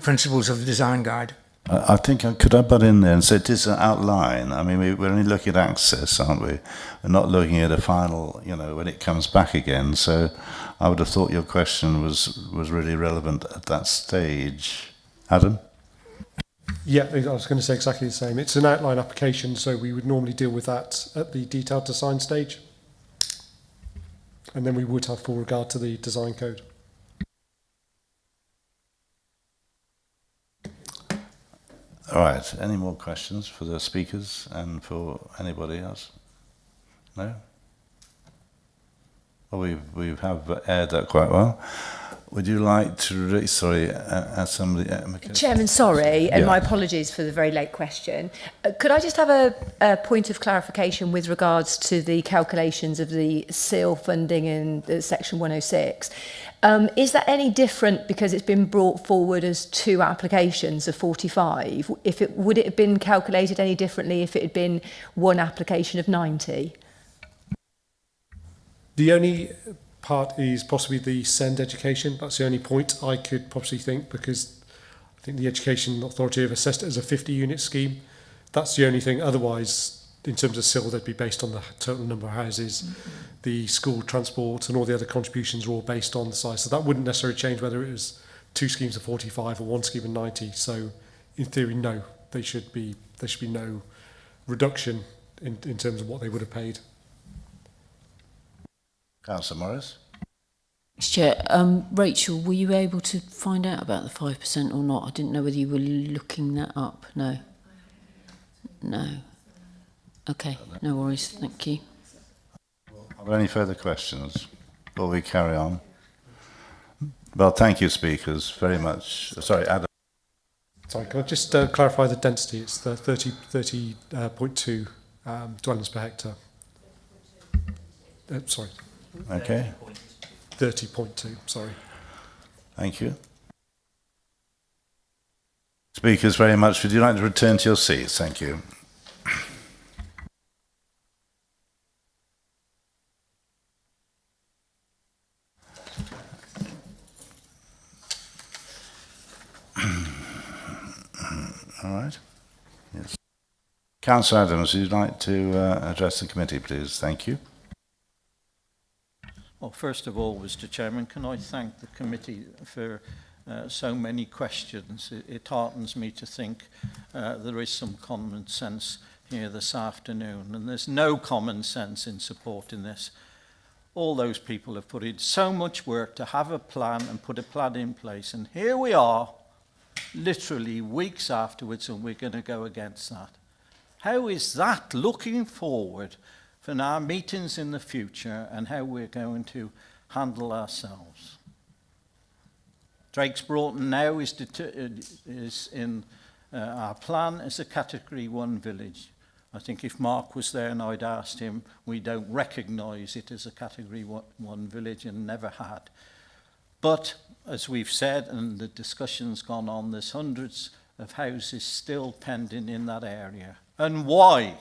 principles of the design guide? I think, could I butt in there and say it is an outline? I mean, we're only looking at access, aren't we? We're not looking at a final, when it comes back again. So I would have thought your question was really relevant at that stage. Adam? Yeah, I was going to say exactly the same. It's an outline application, so we would normally deal with that at the detailed design stage. And then we would have full regard to the design code. All right, any more questions for the speakers and for anybody else? No? Well, we have aired that quite well. Would you like to, ask somebody? Chairman, sorry, and Yeah. my apologies for the very late question. Could I just have a point of clarification with regards to the calculations of the SEAL funding in Section 106? Is that any different because it's been brought forward as two applications of 45? Would it have been calculated any differently if it had been one application of 90? The only part is possibly the SEND education. That's the only point I could possibly think, because I think the Education Authority have assessed it as a 50-unit scheme. That's the only thing. Otherwise, in terms of SIL, they'd be based on the total number of houses. The school transport and all the other contributions are all based on the size. So that wouldn't necessarily change whether it was two schemes of 45 or one scheme of 90. So in theory, no, there should be no reduction in terms of what they would have paid. Councillor Morris? Chair, Rachel, were you able to find out about the 5% or not? I didn't know whether you were looking that up. No. No. Okay, no worries. Thank you. Are there any further questions before we carry on? Well, thank you, speakers, very much. Sorry, Adam. Sorry, can I just clarify the density? It's the 30.2 dwellings per hectare. Sorry. Okay. 30.2, sorry. Thank you. Speakers, very much. Would you like to return to your seats? Thank you. All right. Yes. Councillor Adams, would you like to address the committee, please? Thank you. Well, first of all, Mr. Chairman, can I thank the committee for so many questions. It heartens me to think there is some common sense here this afternoon, and there's no common sense in supporting this. All those people have put in so much work to have a plan and put a plan in place, and here we are, literally weeks afterwards, and we're going to go against that. How is that looking forward for our meetings in the future and how we're going to handle ourselves? Drakes Broughton now is in our plan as a Category 1 village. I think if Mark was there and I'd asked him, we don't recognise it as a Category 1 village and never had. But as we've said, and the discussion's gone on, there's hundreds of houses still pending in that area. And why?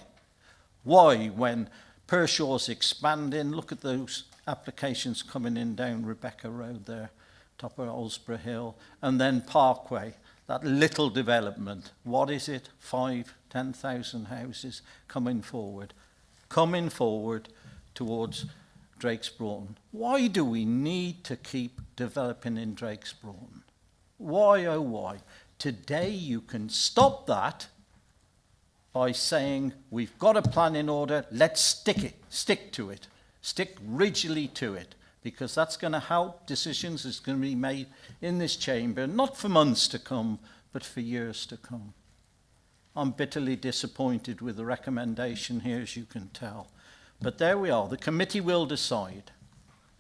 Why, when Pershaw's expanding, look at those applications coming in down Rebecca Road there, top of Oldsborough Hill, and then Parkway, that little development. What is it? 5,000-10,000 houses coming forward towards Drakes Broughton. Why do we need to keep developing in Drakes Broughton? Why, oh why? Today you can stop that by saying, we've got a plan in order, let's stick to it, stick rigidly to it, because that's going to help decisions that's going to be made in this chamber, not for months to come, but for years to come. I'm bitterly disappointed with the recommendation here, as you can tell. But there we are. The committee will decide.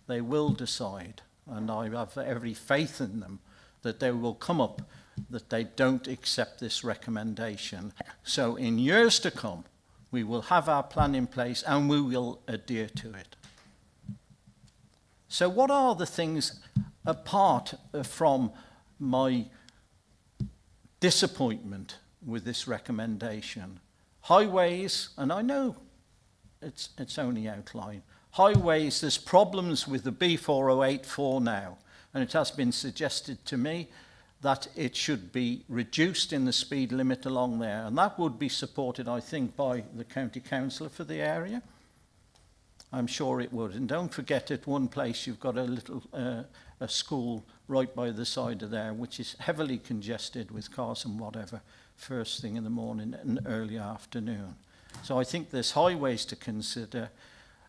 They will decide. And I have every faith in them that they will come up that they don't accept this recommendation. So in years to come, we will have our plan in place and we will adhere to it. So what are the things apart from my disappointment with this recommendation? Highways, and I know it's only outline. Highways, there's problems with the B4084 now, and it has been suggested to me that it should be reduced in the speed limit along there, and that would be supported, I think, by the county councillor for the area. I'm sure it would. And don't forget, at one place you've got a little a school right by the side of there, which is heavily congested with cars and whatever, first thing in the morning and early afternoon. So I think there's highways to consider,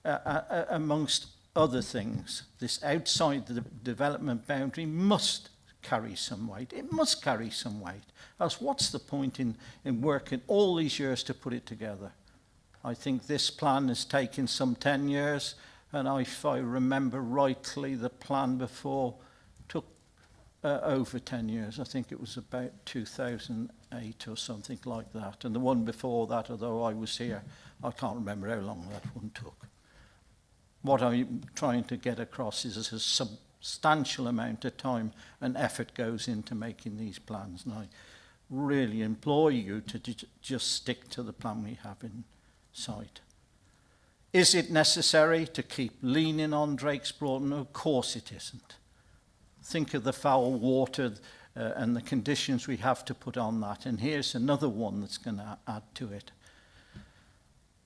amongst other things. This outside the development boundary must carry some weight. It must carry some weight. Else what's the point in working all these years to put it together? I think this plan has taken some 10 years, and if I remember rightly, the plan before took over 10 years. I think it was about 2008 or something like that. And the one before that, although I was here, I can't remember how long that one took. What I'm trying to get across is a substantial amount of time and effort goes into making these plans. And I really implore you to just stick to the plan we have in sight. Is it necessary to keep leaning on Drakes Broughton? Of course it isn't. Think of the foul water and the conditions we have to put on that. And here's another one that's going to add to it.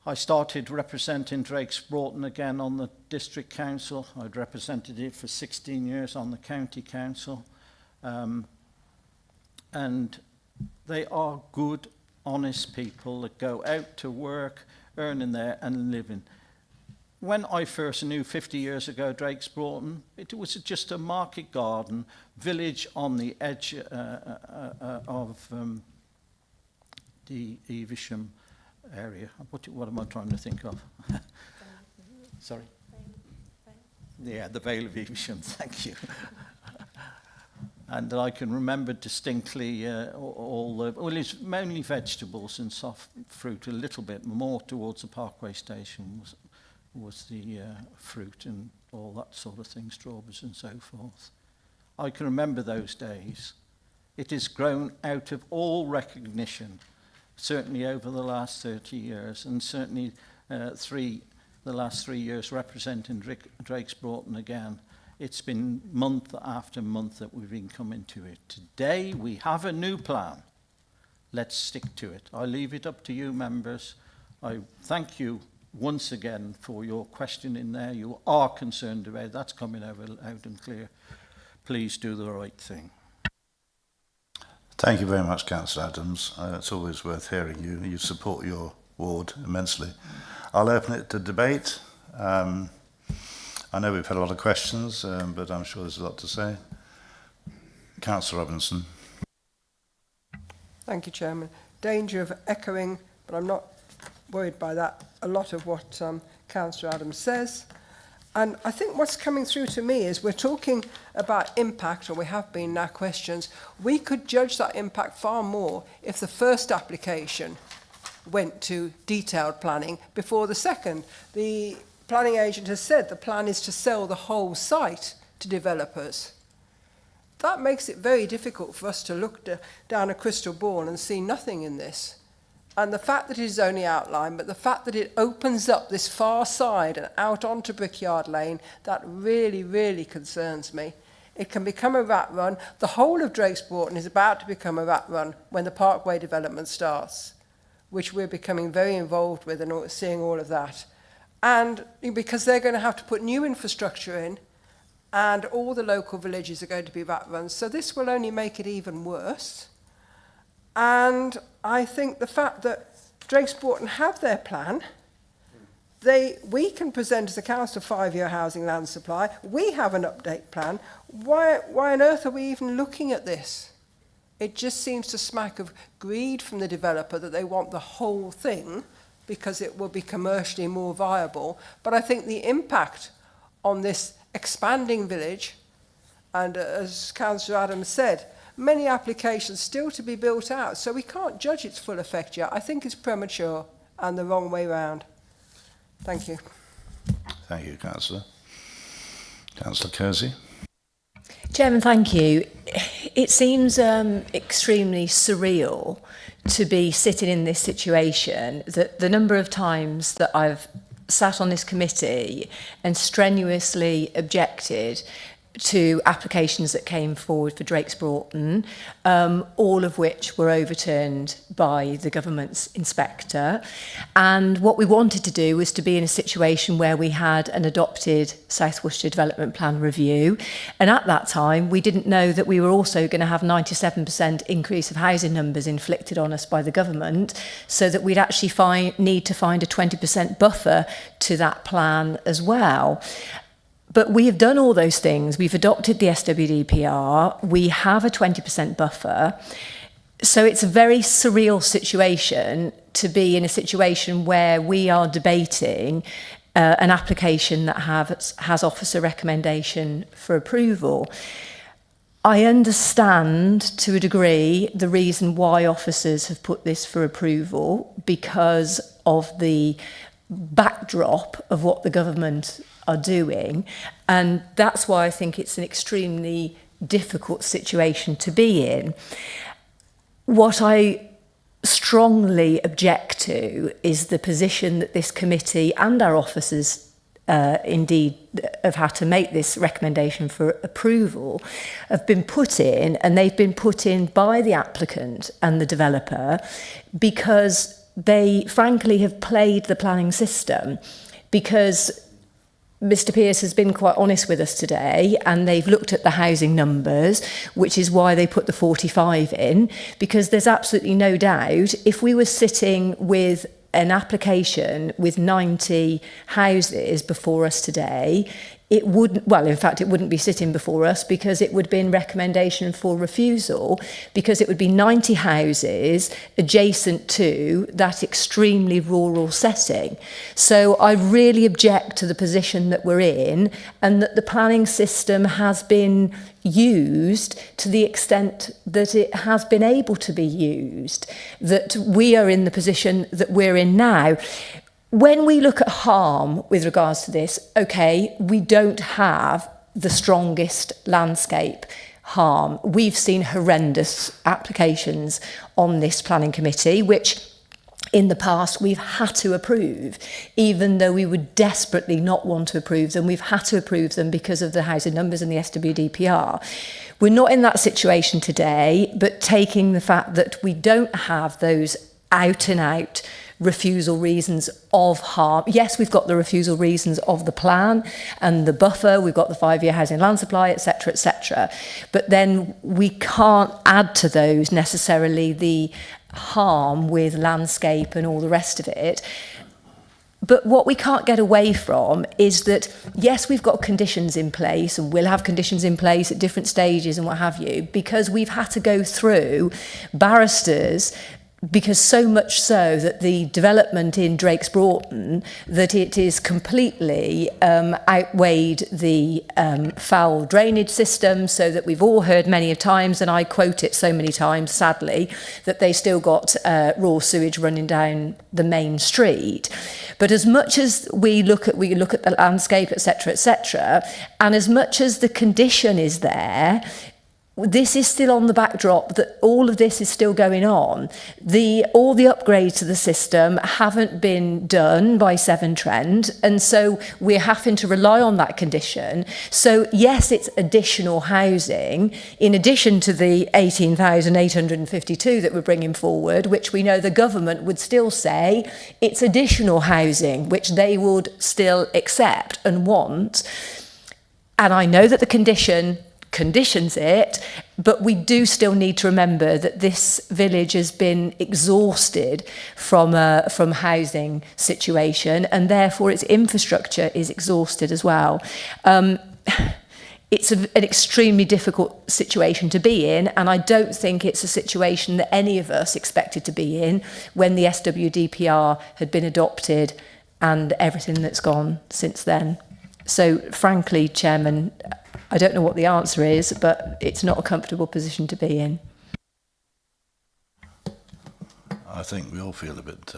I started representing Drakes Broughton again on the district council. I'd represented it for 16 years on the county council. And they are good, honest people that go out to work, earning there and living. When I first knew 50 years ago Drakes Broughton, it was just a market garden village on the edge of the Evesham area. What am I trying to think of? Sorry? Yeah, the Vale of Evesham, thank you. And I can remember distinctly all the, well, it's mainly vegetables and soft fruit, a little bit more towards the Parkway station was the fruit and all that sort of thing, strawberries and so forth. I can remember those days. It has grown out of all recognition, certainly over the last 30 years, and certainly the last 3 years representing Drakes Broughton again. It's been month after month that we've been coming to it. Today we have a new plan. Let's stick to it. I leave it up to you, members. I thank you once again for your question in there. You are concerned about that's coming out and clear. Please do the right thing. Thank you very much, Councillor Adams. It's always worth hearing you. You support your ward immensely. I'll open it to debate. I know we've had a lot of questions, but I'm sure there's a lot to say. Councillor Robinson. Thank you, Chairman. Danger of echoing, but I'm not worried by that, a lot of what Councillor Adams says. And I think what's coming through to me is we're talking about impact, or we have been in our questions. We could judge that impact far more if the first application went to detailed planning before the second. The planning agent has said the plan is to sell the whole site to developers. That makes it very difficult for us to look down a crystal ball and see nothing in this. And the fact that it is only outlined, but the fact that it opens up this far side and out onto Brickyard Lane, that really, really concerns me. It can become a rat run. The whole of Drakes Broughton is about to become a rat run when the Parkway development starts, which we're becoming very involved with and seeing all of that. And because they're going to have to put new infrastructure in, and all the local villages are going to be rat runs. So this will only make it even worse. And I think the fact that Drakes Broughton have their plan, we can present as a council a 5-year housing land supply. We have an update plan. Why on earth are we even looking at this? It just seems to smack of greed from the developer that they want the whole thing because it will be commercially more viable. But I think the impact on this expanding village, and as Councillor Adams said, many applications still to be built out, so we can't judge its full effect yet. I think it's premature and the wrong way round. Thank you. Thank you, Councillor. Councillor Kersey. Chairman, thank you. It seems extremely surreal to be sitting in this situation, that the number of times that I've sat on this committee and strenuously objected to applications that came forward for Drakes Broughton, all of which were overturned by the government's inspector. And what we wanted to do was to be in a situation where we had an adopted South Worcestershire Development Plan review. And at that time, we didn't know that we were also going to have 97% increase of housing numbers inflicted on us by the government, so that we'd actually need to find a 20% buffer to that plan as well. But we have done all those things. We've adopted the SWDPR. We have a 20% buffer. So it's a very surreal situation to be in a situation where we are debating an application that has officer recommendation for approval. I understand to a degree the reason why officers have put this for approval, because of the backdrop of what the government are doing, and that's why I think it's an extremely difficult situation to be in. What I strongly object to is the position that this committee and our officers indeed have had to make this recommendation for approval have been put in, and they've been put in by the applicant and the developer because they frankly have played the planning system. Because Mr Pearce has been quite honest with us today, and they've looked at the housing numbers, which is why they put the 45 in, because there's absolutely no doubt if we were sitting with an application with 90 houses before us today, it wouldn't, well, in fact, it wouldn't be sitting before us, because it would be in recommendation for refusal, because it would be 90 houses adjacent to that extremely rural setting. So I really object to the position that we're in, and that the planning system has been used to the extent that it has been able to be used, that we are in the position that we're in now. When we look at harm with regards to this, okay, we don't have the strongest landscape harm. We've seen horrendous applications on this planning committee, which in the past we've had to approve, even though we would desperately not want to approve them. We've had to approve them because of the housing numbers and the SWDPR. We're not in that situation today, but taking the fact that we don't have those out and out refusal reasons of harm. Yes, we've got the refusal reasons of the plan and the buffer, we've got the 5-year housing land supply, etc., etc. But then we can't add to those necessarily the harm with landscape and all the rest of it. But what we can't get away from is that, yes, we've got conditions in place, and we'll have conditions in place at different stages and what have you, because we've had to go through barristers, because so much so that the development in Drakes Broughton, that it is completely outweighed the foul drainage system, so that we've all heard many times, and I quote it so many times, sadly, that they still got raw sewage running down the main street. But as much as we look at the landscape, etc., etc., and as much as the condition is there, this is still on the backdrop that all of this is still going on. All the upgrades to the system haven't been done by Severn Trent, and so we're having to rely on that condition. So yes, it's additional housing in addition to the 18,852 that we're bringing forward, which we know the government would still say it's additional housing, which they would still accept and want. And I know that the conditions it, but we do still need to remember that this village has been exhausted from housing situation, and therefore its infrastructure is exhausted as well. It's an extremely difficult situation to be in, and I don't think it's a situation that any of us expected to be in when the SWDPR had been adopted and everything that's gone since then. So frankly, Chairman, I don't know what the answer is, but it's not a comfortable position to be in. I think we all feel a bit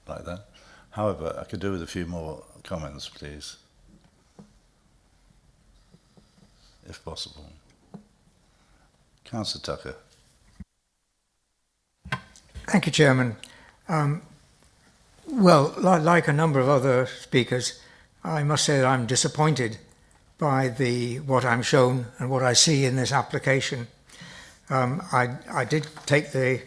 like that. However, I could do with a few more comments, please, if possible. Councillor Tucker. Thank you, Chairman. Well, like a number of other speakers, I must say that I'm disappointed by what I'm shown and what I see in this application. I did take the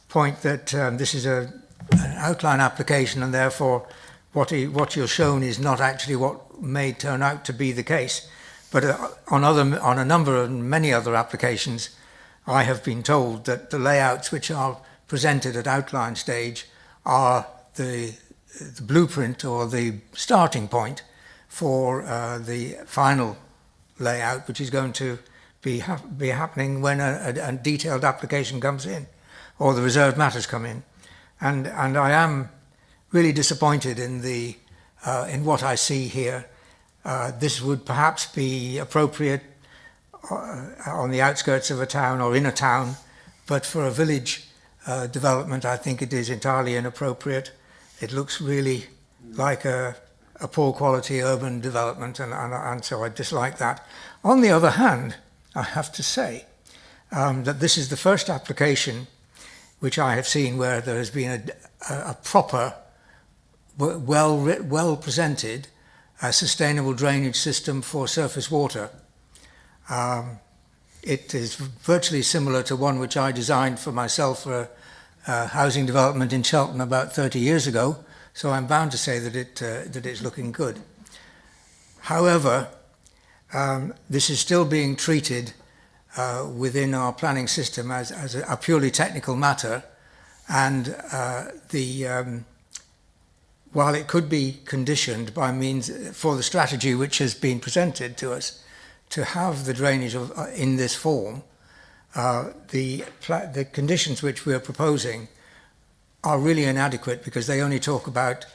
point that this is an outline application, and therefore what you're shown is not actually what may turn out to be the case. But on a number of many other applications, I have been told that the layouts which are presented at outline stage are the blueprint or the starting point for the final layout, which is going to be happening when a detailed application comes in or the reserved matters come in. And I am really disappointed in what I see here. This would perhaps be appropriate on the outskirts of a town or in a town, but for a village development, I think it is entirely inappropriate. It looks really like a poor quality urban development, and so I dislike that. On the other hand, I have to say that this is the first application which I have seen where there has been a proper, well presented sustainable drainage system for surface water. It is virtually similar to one which I designed for myself for a housing development in Cheltenham about 30 years ago, so I'm bound to say that it's looking good. However, this is still being treated within our planning system as a purely technical matter, and while it could be conditioned by means for the strategy which has been presented to us to have the drainage in this form, the conditions which we are proposing are really inadequate, because they only talk about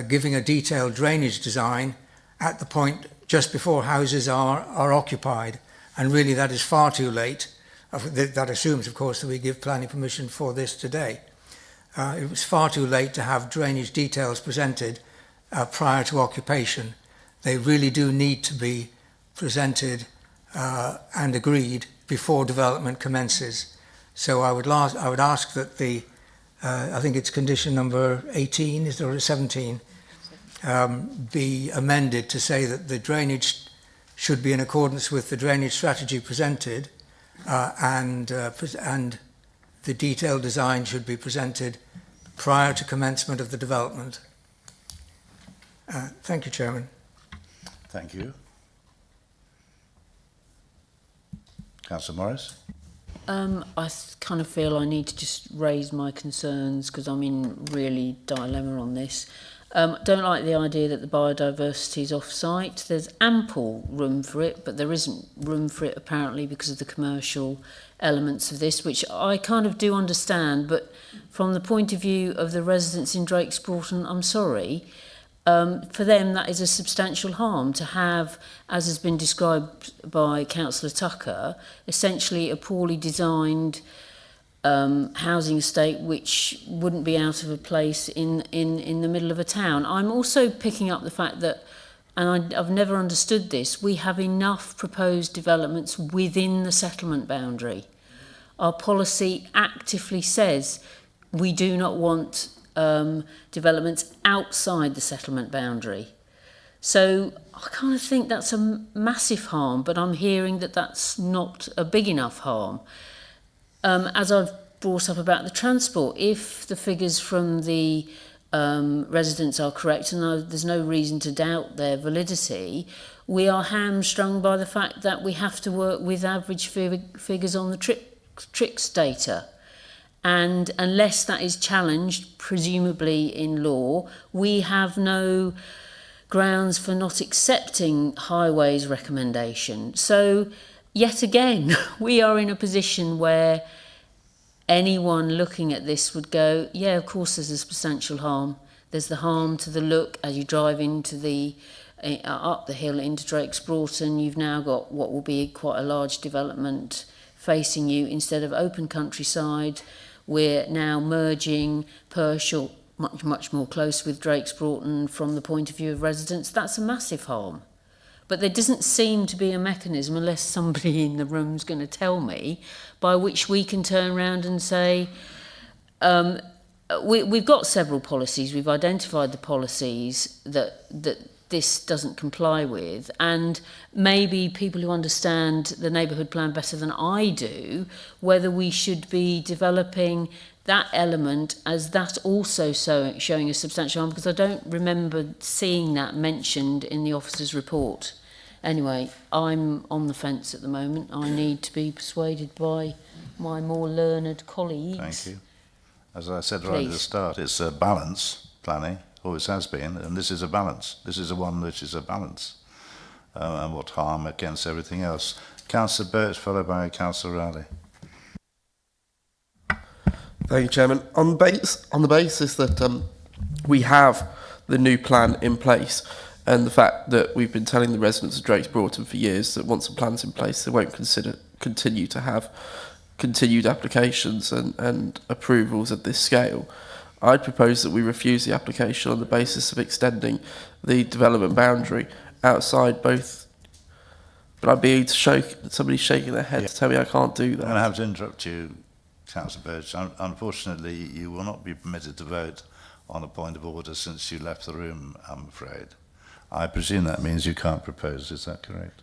giving a detailed drainage design at the point just before houses are occupied, and really that is far too late. That assumes, of course, that we give planning permission for this today. It was far too late to have drainage details presented prior to occupation. They really do need to be presented and agreed before development commences. So I would ask that I think it's condition number 18, is there 17, be amended to say that the drainage should be in accordance with the drainage strategy presented, and the detailed design should be presented prior to commencement of the development. Thank you, Chairman. Thank you. Councillor Morris. I kind of feel I need to just raise my concerns because I'm in really dilemma on this. Don't like the idea that the biodiversity is off-site. There's ample room for it, but there isn't room for it apparently because of the commercial elements of this, which I kind of do understand, but from the point of view of the residents in Drakes Broughton, I'm sorry. For them, that is a substantial harm to have, as has been described by Councillor Tucker, essentially a poorly designed housing estate which wouldn't be out of a place in the middle of a town. I'm also picking up the fact that and I've never understood this, we have enough proposed developments within the settlement boundary. Our policy actively says we do not want developments outside the settlement boundary. So I kind of think that's a massive harm, but I'm hearing that that's not a big enough harm. As I've brought up about the transport, if the figures from the residents are correct, and there's no reason to doubt their validity, we are hamstrung by the fact that we have to work with average figures on the TRICS data. And unless that is challenged, presumably in law, we have no grounds for not accepting Highways' recommendation. So, yet again, we are in a position where anyone looking at this would go, yeah, of course there's a substantial harm. There's the harm to the look as you drive into the up the hill into Drake's Broughton. You've now got what will be quite a large development facing you instead of open countryside. We're now merging Pershore much more close with Drake's Broughton from the point of view of residents. That's a massive harm. But there doesn't seem to be a mechanism, unless somebody in the room's going to tell me, by which we can turn around and say, we've got several policies, we've identified the policies that this doesn't comply with, and maybe people who understand the neighbourhood plan better than I do, whether we should be developing that element as that also showing a substantial harm, because I don't remember seeing that mentioned in the officer's report. Anyway, I'm on the fence at the moment. I need to be persuaded by my more learned colleagues. Thank you. As I said right at the start, it's a balance planning, always has been, and this is a balance. This is a one which is a balance. And what harm against everything else. Councillor Birch, followed by Councillor Rowley. Thank you, Chairman. On the basis that we have the new plan in place, and the fact that we've been telling the residents of Drake's Broughton for years that once the plan's in place, they won't continue to have continued applications and approvals at this scale, I'd propose that we refuse the application on the basis of extending the development boundary outside both. But I'd be somebody shaking their head to tell me I can't do that. I'm going to have to interrupt you, Councillor Birch. Unfortunately, you will not be permitted to vote on a point of order since you left the room, I'm afraid. I presume that means you can't propose, is that correct?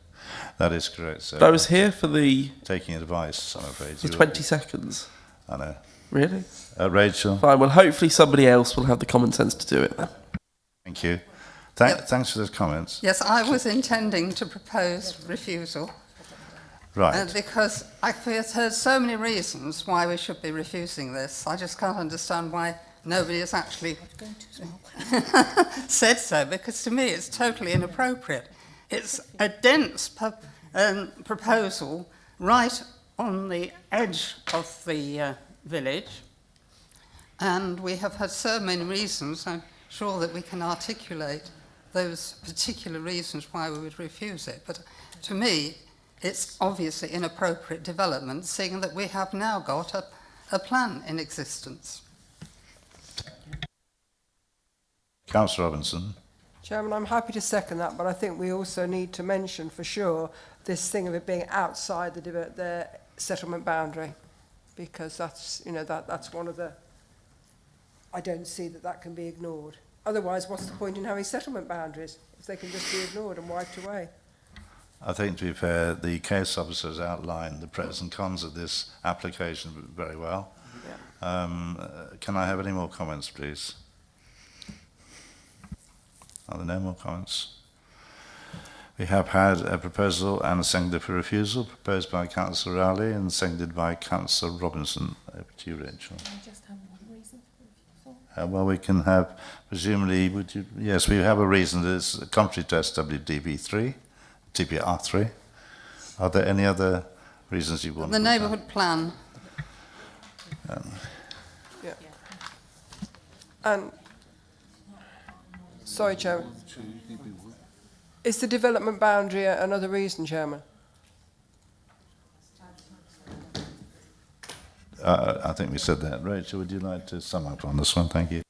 That is correct, sir. But I was here for the... Taking advice, I'm afraid. For 20 seconds. I know. Really? Rachel? Fine, well, hopefully somebody else will have the common sense to do it then. Thank you. Thanks for those comments. Yes, I was intending to propose refusal. Right. Because I've heard so many reasons why we should be refusing this. I just can't understand why nobody has actually said so, because to me it's totally inappropriate. It's a dense proposal right on the edge of the village, and we have had so many reasons. I'm sure that we can articulate those particular reasons why we would refuse it, but to me it's obviously inappropriate development, seeing that we have now got a plan in existence. Councillor Robinson. Chairman, I'm happy to second that, but I think we also need to mention for sure this thing of it being outside the settlement boundary, because that's, you know, that's one of the... I don't see that can be ignored. Otherwise, what's the point in having settlement boundaries if they can just be ignored and wiped away? I think, to be fair, the case officers outlined the pros and cons of this application very well. Yeah. Can I have any more comments, please? Are there no more comments? We have had a proposal and a seconder for refusal, proposed by Councillor Rowley and seconded by Councillor Robinson. Over to you, Rachel. Can I just have one reason for refusal? Well, we can have, presumably, yes, we have a reason. There's a country test WDB3, TPR3. Are there any other reasons you want? The neighbourhood plan. Yeah. And sorry, Chairman. Is the development boundary another reason, Chairman? I think we said that. Rachel, would you like to sum up on this one? Thank you.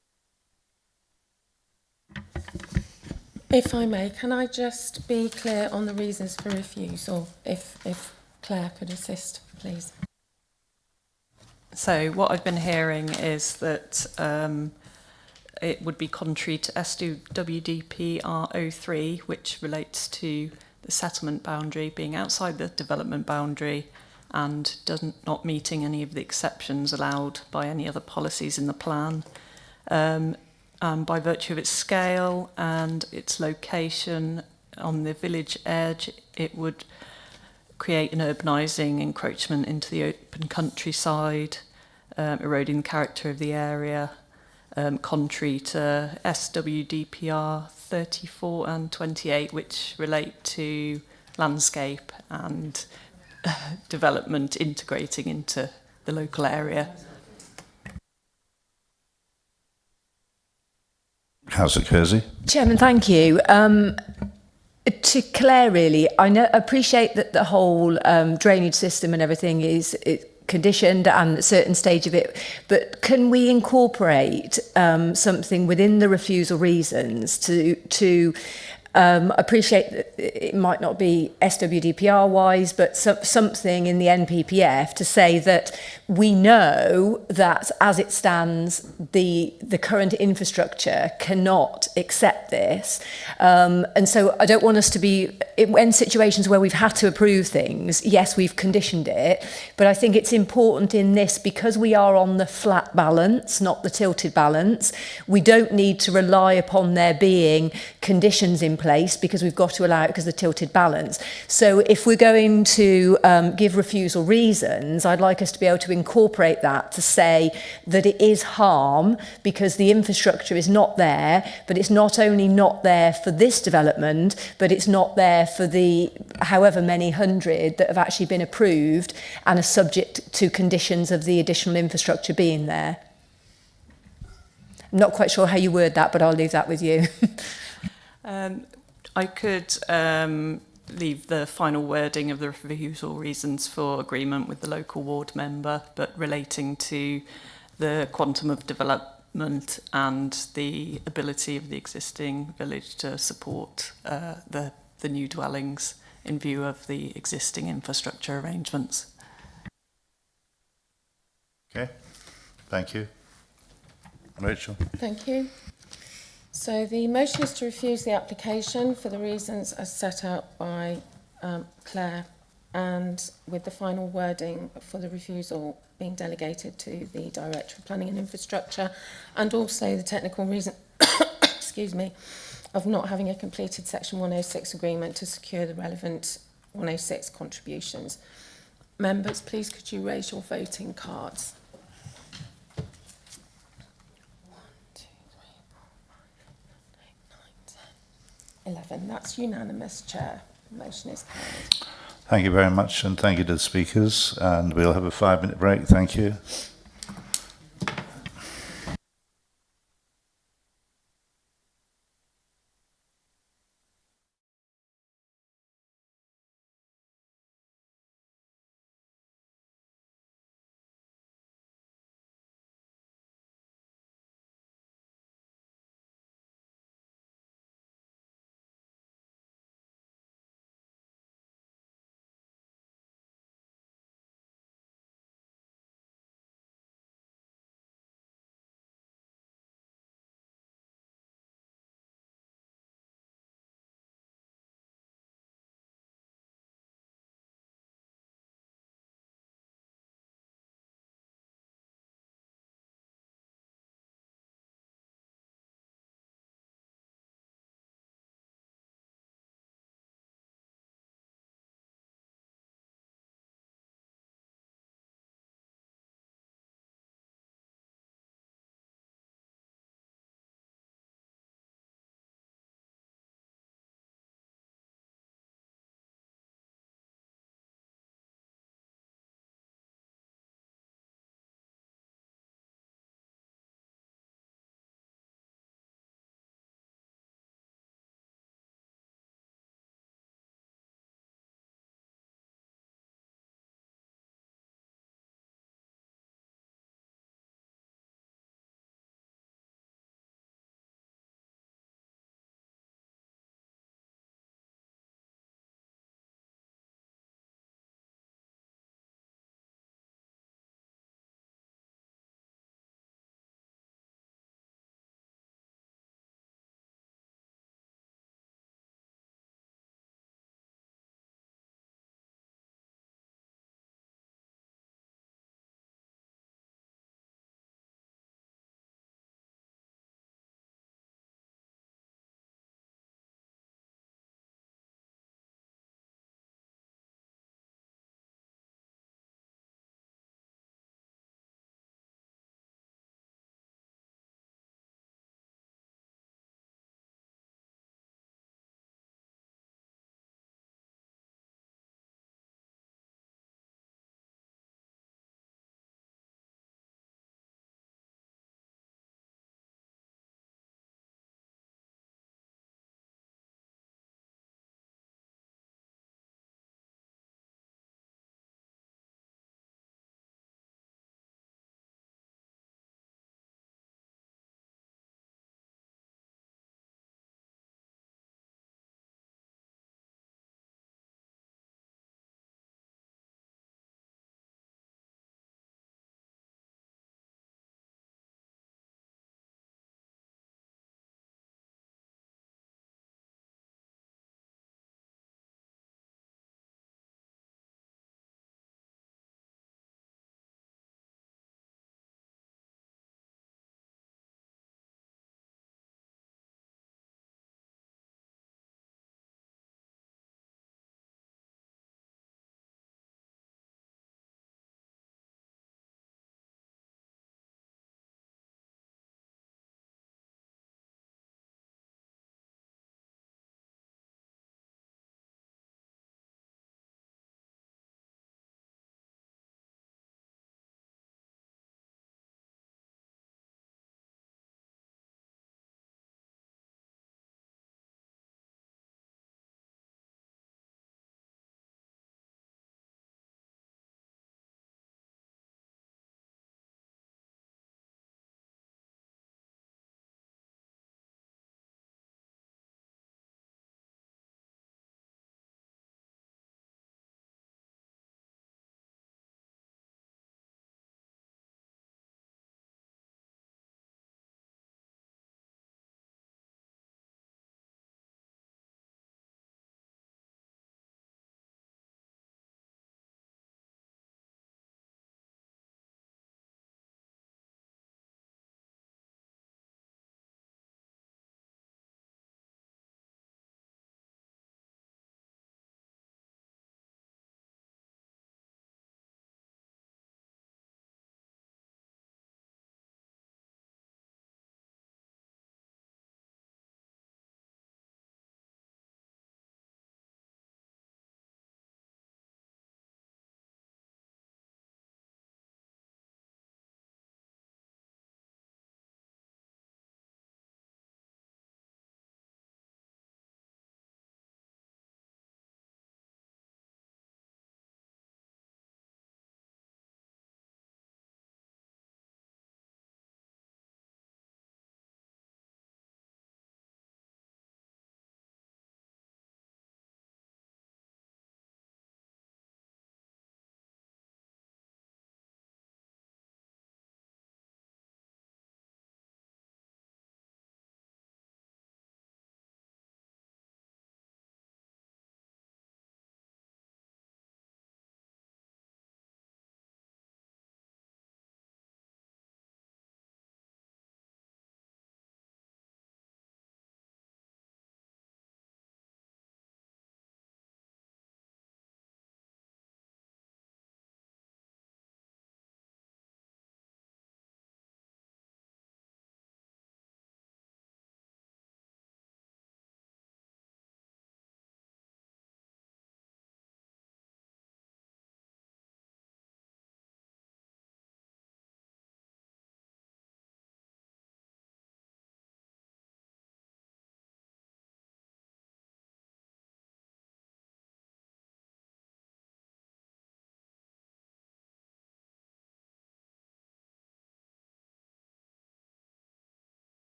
If I may, can I just be clear on the reasons for refusal, if Claire could assist, please? So what I've been hearing is that it would be contrary to SWDP R03, which relates to the settlement boundary being outside the development boundary and not meeting any of the exceptions allowed by any other policies in the plan. And by virtue of its scale and its location on the village edge, it would create an urbanising encroachment into the open countryside, eroding the character of the area, contrary to SWDPR 34 and 28, which relate to landscape and development integrating into the local area. Councillor Kersey. Chairman, thank you. To Claire, really, appreciate that the whole drainage system and everything is conditioned and a certain stage of it, but can we incorporate something within the refusal reasons to appreciate that it might not be SWDPR wise, but something in the NPPF to say that we know that as it stands, the current infrastructure cannot accept this. And so I don't want us to be, in situations where we've had to approve things, yes, we've conditioned it, but I think it's important in this, because we are on the flat balance, not the tilted balance, we don't need to rely upon there being conditions in place, because we've got to allow it because of the tilted balance. So if we're going to give refusal reasons, I'd like us to be able to incorporate that to say that it is harm because the infrastructure is not there, but it's not only not there for this development, but it's not there for the however many hundred that have actually been approved and are subject to conditions of the additional infrastructure being there. I'm not quite sure how you word that, but I'll leave that with you. I could leave the final wording of the refusal reasons for agreement with the local ward member, but relating to the quantum of development and the ability of the existing village to support the new dwellings in view of the existing infrastructure arrangements. Okay, thank you. Rachel. Thank you. So the motion is to refuse the application for the reasons as set out by Claire, and with the final wording for the refusal being delegated to the Director of Planning and Infrastructure, and also the technical reason excuse me, of not having a completed Section 106 agreement to secure the relevant 106 contributions. Members, please could you raise your voting cards? 11. That's unanimous, Chair. The motion is carried. Thank you very much, and thank you to the speakers. And we'll have a 5-minute break. Thank you.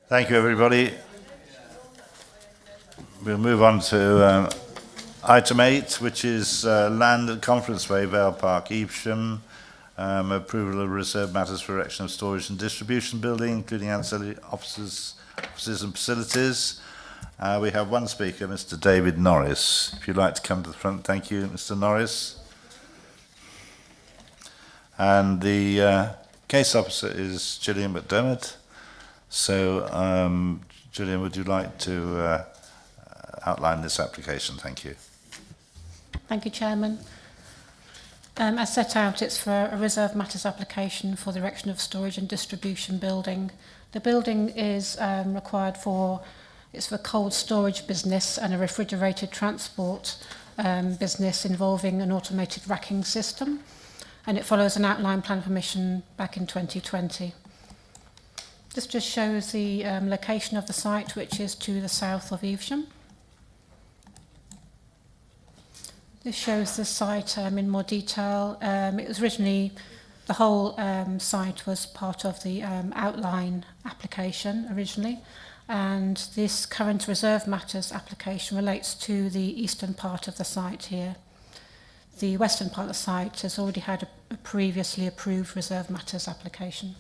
Thank you, everybody. We'll move on to item 8, which is land at Conference Way, Vale Park, Evesham. Approval of reserved matters for erection of storage and distribution building, including ancillary offices and facilities. We have one speaker, Mr. David Norris. If you'd like to come to the front, thank you, Mr. Norris. And the case officer is Gillian McDermott. So, Gillian, would you like to outline this application? Thank you. Thank you, Chairman. As set out, it's for a reserved matters application for the erection of storage and distribution building. The building is required for, it's for cold storage business and a refrigerated transport business involving an automated racking system. And it follows an outline plan permission back in 2020. This just shows the location of the site, which is to the south of Evesham. This shows the site in more detail. It was originally, the whole site was part of the outline application originally, and this current reserve matters application relates to the eastern part of the site here. The western part of the site has already had a previously approved reserve matters application.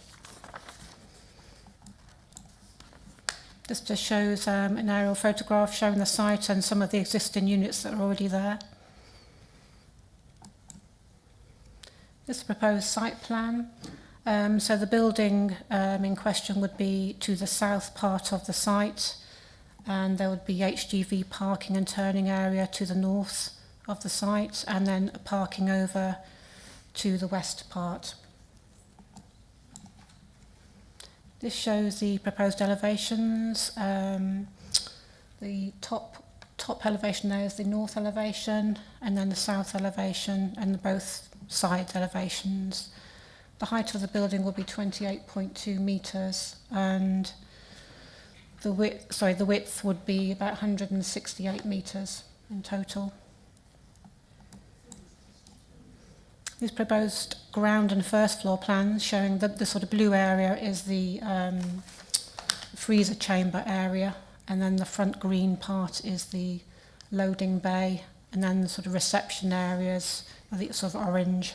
This just shows an aerial photograph showing the site and some of the existing units that are already there. This is the proposed site plan. So the building in question would be to the south part of the site, and there would be HGV parking and turning area to the north of the site, and then parking over to the west part. This shows the proposed elevations. The top elevation there is the north elevation, and then the south elevation, and both side elevations. The height of the building will be 28.2 metres, and the width would be about 168 metres in total. These proposed ground and first floor plans showing that the sort of blue area is the freezer chamber area, and then the front green part is the loading bay, and then the sort of reception areas are the sort of orange.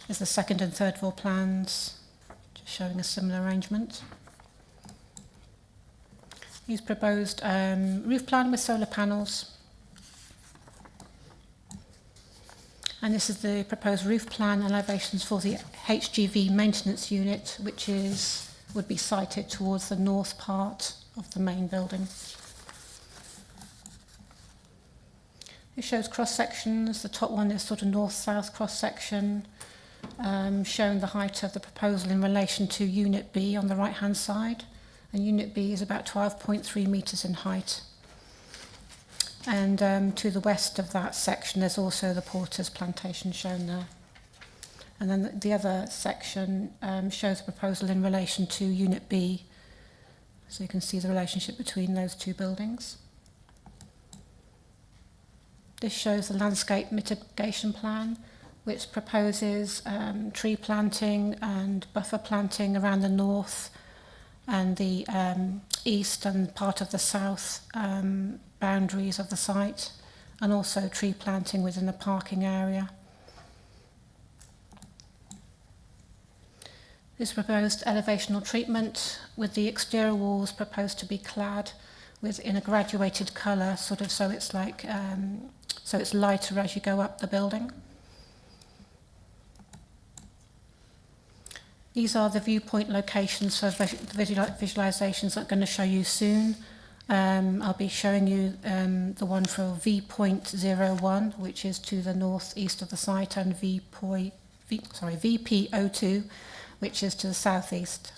There's the second and third floor plans, just showing a similar arrangement. These proposed roof plan with solar panels. And this is the proposed roof plan and elevations for the HGV maintenance unit, which would be sited towards the north part of the main building. It shows cross sections. The top one is sort of north-south cross section, showing the height of the proposal in relation to Unit B on the right-hand side. And Unit B is about 12.3 metres in height. And to the west of that section, there's also the Porter's plantation shown there. And then the other section shows the proposal in relation to Unit B. So you can see the relationship between those two buildings. This shows the landscape mitigation plan, which proposes tree planting and buffer planting around the north and the east and part of the south boundaries of the site, and also tree planting within the parking area. This proposed elevational treatment with the exterior walls proposed to be clad in a graduated colour, sort of so it's like so it's lighter as you go up the building. These are the viewpoint locations for visualisations that I'm going to show you soon. I'll be showing you the one for V.01, which is to the northeast of the site, and VP02, which is to the southeast.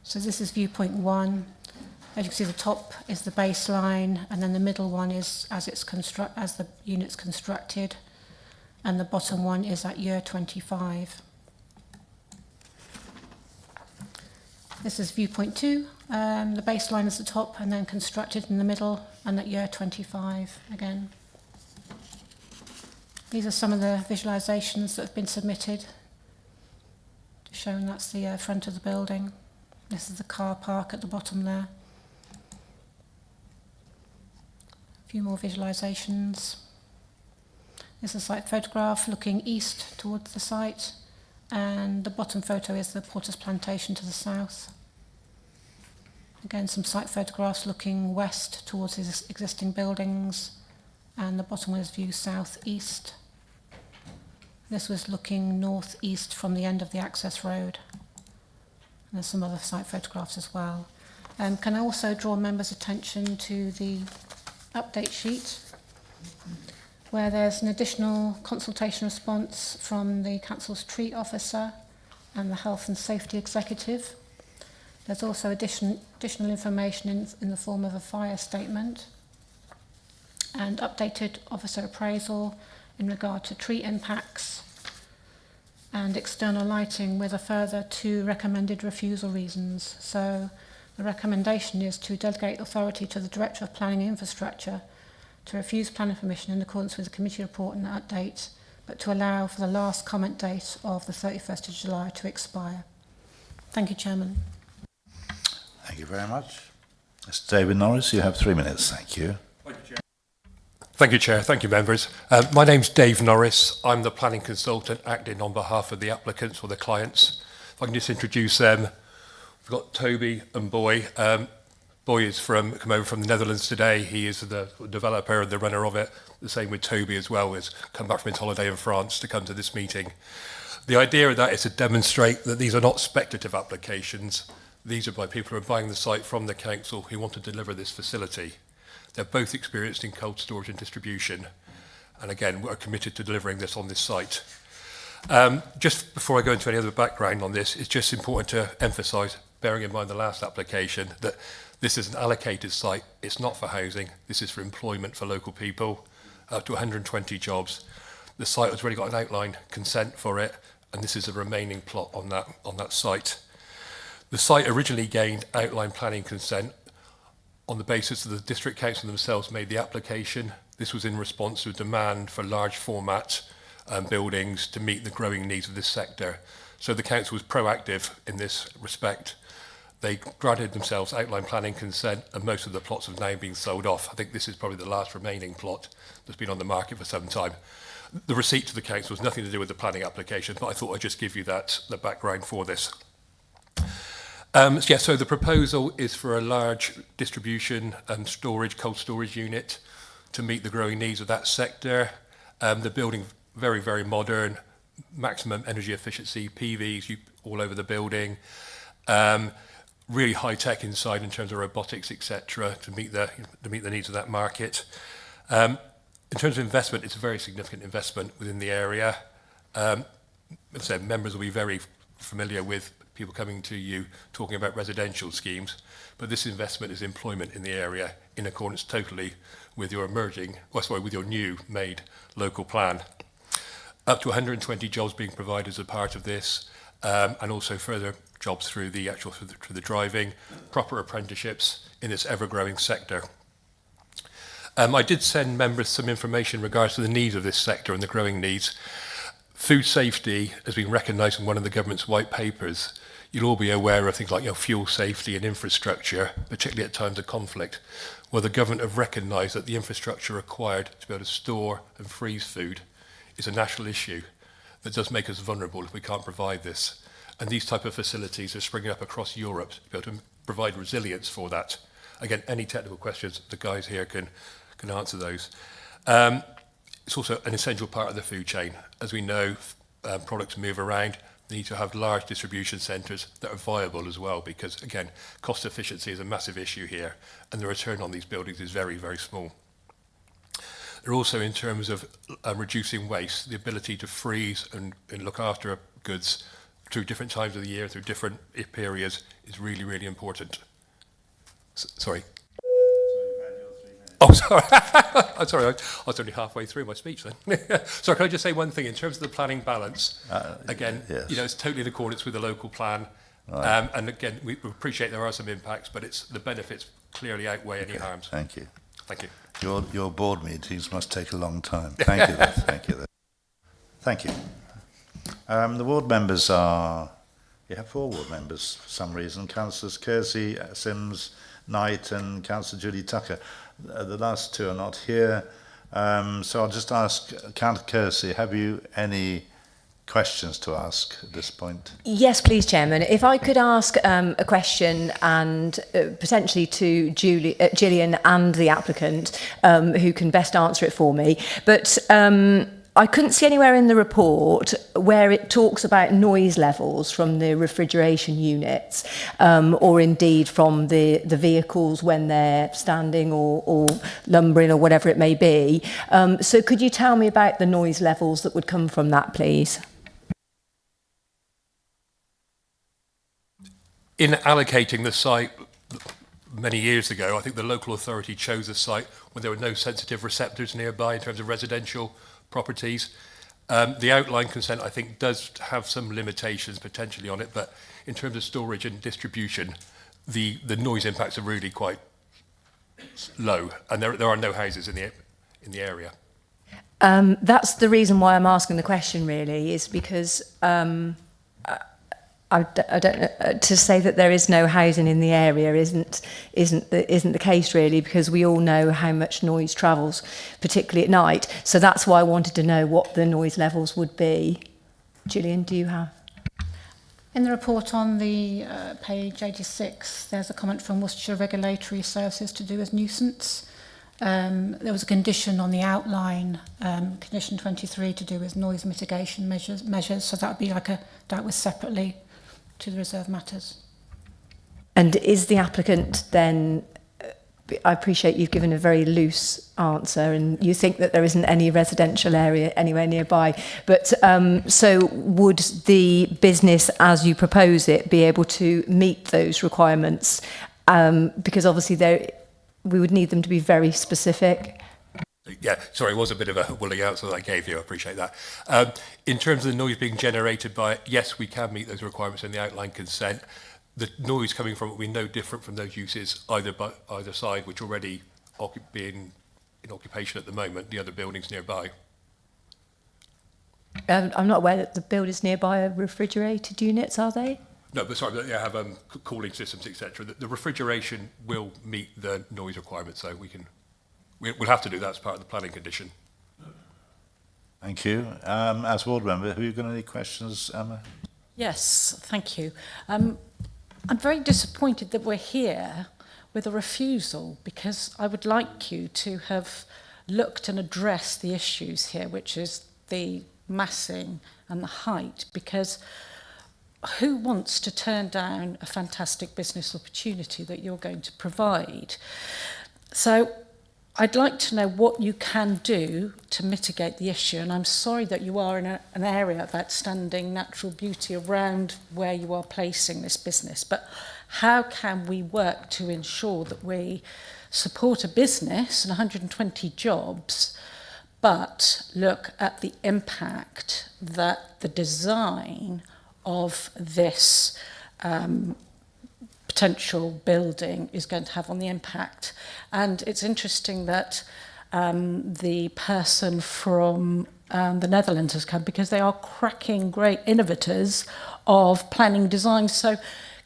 So this is viewpoint 1. As you can see, the top is the baseline, and then the middle one is as the unit's constructed, and the bottom one is at year 25. This is viewpoint 2. The baseline is the top, and then constructed in the middle, and at year 25 again. These are some of the visualisations that have been submitted, shown. That's the front of the building. This is the car park at the bottom there. A few more visualisations. This is a site photograph looking east towards the site, and the bottom photo is the Porter's Plantation to the south. Again, some site photographs looking west towards his existing buildings, and the bottom one is view south-east. This was looking north-east from the end of the access road. And there's some other site photographs as well. Can I also draw members' attention to the update sheet, where there's an additional consultation response from the Council's Tree Officer and the Health and Safety Executive. There's also additional information in the form of a fire statement and updated officer appraisal in regard to tree impacts and external lighting, with a further 2 recommended refusal reasons. So the recommendation is to delegate authority to the Director of Planning and Infrastructure to refuse planning permission in accordance with the committee report and update, but to allow for the last comment date of the 31st of July to expire. Thank you, Chairman. Thank you very much. Mr. David Norris, you have 3 minutes. Thank you. Thank you, Chair. Thank you, members. My name's Dave Norris. I'm the planning consultant acting on behalf of the applicants or the clients. If I can just introduce them. We've got Toby and Boy. Boy is come over from the Netherlands today. He is the developer and the runner of it. The same with Toby as well, who's come back from his holiday in France to come to this meeting. The idea of that is to demonstrate that these are not speculative applications. These are by people who are buying the site from the council who want to deliver this facility. They're both experienced in cold storage and distribution. And again, we're committed to delivering this on this site. Just before I go into any other background on this, it's just important to emphasise, bearing in mind the last application, that this is an allocated site. It's not for housing. This is for employment for local people, up to 120 jobs. The site has already got an outline consent for it, and this is a remaining plot on that site. The site originally gained outline planning consent on the basis that the district council themselves made the application. This was in response to a demand for large format buildings to meet the growing needs of this sector. So the council was proactive in this respect. They granted themselves outline planning consent, and most of the plots have now been sold off. I think this is probably the last remaining plot that's been on the market for some time. The receipt to the council has nothing to do with the planning application, but I thought I'd just give you the background for this. So the proposal is for a large distribution and cold storage unit to meet the growing needs of that sector. The building, very, very modern, maximum energy efficiency, PVs all over the building. Really high tech inside in terms of robotics, etc., to meet the needs of that market. In terms of investment, it's a very significant investment within the area. As I said, members will be very familiar with people coming to you talking about residential schemes, but this investment is employment in the area in accordance totally with your with your new made local plan. Up to 120 jobs being provided as a part of this, and also further jobs through the driving, proper apprenticeships in this ever-growing sector. I did send members some information in regards to the needs of this sector and the growing needs. Food safety has been recognised in one of the government's white papers. You'll all be aware of things like fuel safety and infrastructure, particularly at times of conflict, where the government have recognised that the infrastructure required to be able to store and freeze food is a national issue that does make us vulnerable if we can't provide this. And these type of facilities are springing up across Europe to be able to provide resilience for that. Again, any technical questions, the guys here can answer those. It's also an essential part of the food chain. As we know, products move around. They need to have large distribution centres that are viable as well, because, again, cost efficiency is a massive issue here, and the return on these buildings is very, very small. They're also, in terms of reducing waste, the ability to freeze and look after goods through different times of the year, through different periods, is really, really important. Sorry. Oh, sorry. I'm sorry, I was only halfway through my speech then. Sorry, can I just say one thing? In terms of the planning balance, again, yes. It's totally in accordance with the local plan. Right. And again, we appreciate there are some impacts, but the benefits clearly outweigh any harms. Thank you. Thank you. Your board meetings must take a long time. Thank you. Thank you. Thank you. The ward members are You have 4 ward members for some reason. Councillors Kersey, Sims, Knight and Councillor Julie Tucker. The last 2 are not here. So I'll just ask Councillor Kersey, have you any questions to ask at this point? Yes, please, Chairman. If I could ask a question and potentially to Gillian and the applicant, who can best answer it for me. But I couldn't see anywhere in the report where it talks about noise levels from the refrigeration units, or indeed from the vehicles when they're standing or lumbering or whatever it may be. So could you tell me about the noise levels that would come from that, please? In allocating the site many years ago, I think the local authority chose a site when there were no sensitive receptors nearby in terms of residential properties. The outline consent, I think, does have some limitations potentially on it, but in terms of storage and distribution, the noise impacts are really quite low, and there are no houses in the area. That's the reason why I'm asking the question, really, is because I don't know, to say that there is no housing in the area isn't the case, really, because we all know how much noise travels, particularly at night. So that's why I wanted to know what the noise levels would be. Gillian, do you have? In the report on the page 86, there's a comment from Worcestershire Regulatory Services to do with nuisance. There was a condition on the outline, condition 23, to do with noise mitigation measures. So that would be like dealt with separately to the reserve matters. And is the applicant then, I appreciate you've given a very loose answer and you think that there isn't any residential area anywhere nearby, but so would the business as you propose it be able to meet those requirements? Because obviously we would need them to be very specific. Yeah, sorry, it was a bit of a woolly answer that I gave you. I appreciate that. In terms of the noise being generated by it, yes, we can meet those requirements in the outline consent. The noise coming from it will be no different from those uses either side, which are already being in occupation at the moment, the other buildings nearby. I'm not aware that the buildings nearby are refrigerated units, are they? No, but sorry, they have cooling systems, etc. The refrigeration will meet the noise requirements, so we'll have to do that as part of the planning condition. Thank you. As ward member, have you got any questions, Emma? Yes, thank you. I'm very disappointed that we're here with a refusal, because I would like you to have looked and addressed the issues here, which is the massing and the height, because who wants to turn down a fantastic business opportunity that you're going to provide? So I'd like to know what you can do to mitigate the issue, and I'm sorry that you are in an area of outstanding natural beauty around where you are placing this business, but how can we work to ensure that we support a business and 120 jobs, but look at the impact that the design of this potential building is going to have on the impact? And it's interesting that the person from the Netherlands has come, because they are cracking great innovators of planning design. So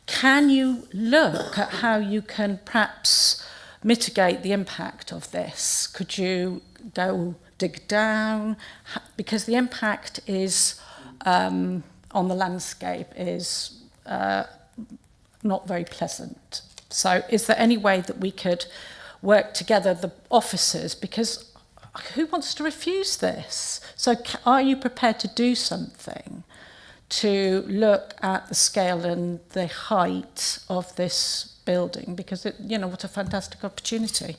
can you look at how you can perhaps mitigate the impact of this? Could you go dig down? Because the impact is on the landscape is not very pleasant. So is there any way that we could work together, the officers, because who wants to refuse this? So are you prepared to do something to look at the scale and the height of this building? Because, what a fantastic opportunity.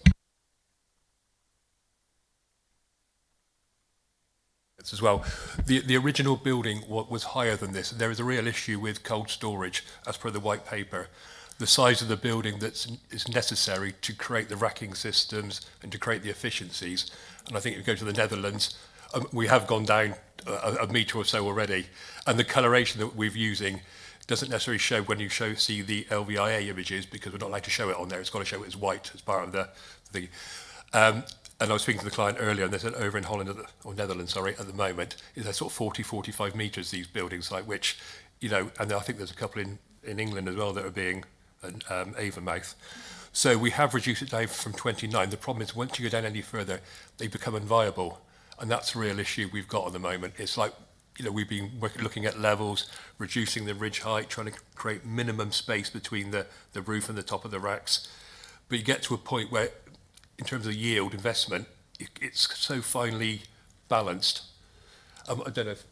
As well, the original building was higher than this. There is a real issue with cold storage, as per the white paper. The size of the building that is necessary to create the racking systems and to create the efficiencies. And I think if you go to the Netherlands, we have gone down a metre or so already. And the coloration that we're using doesn't necessarily show when you see the LVIA images, because we're not allowed to show it on there. It's got to show it as white as part of the thing. And I was speaking to the client earlier, and they said over in Holland, or Netherlands, sorry, at the moment, is they're sort of 40, 45 metres, these buildings, like which you know, and I think there's a couple in England as well that are being Avonmouth. So we have reduced it down from 29. The problem is once you go down any further, they become unviable. And that's a real issue we've got at the moment. It's like, you know, we've been looking at levels, reducing the ridge height, trying to create minimum space between the roof and the top of the racks. But you get to a point where, in terms of yield investment, it's so finely balanced. I don't know if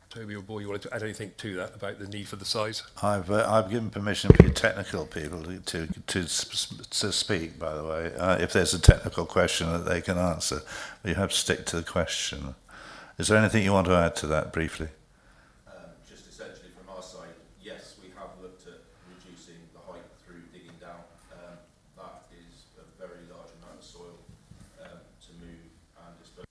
Toby or Boy, you wanted to add anything to that about the need for the size? I've given permission for your technical people to speak, by the way. If there's a technical question that they can answer, you have to stick to the question. Is there anything you want to add to that briefly? Just essentially from our side, yes, we have looked at reducing the height through digging down. That is a very large amount of soil to move and dispose.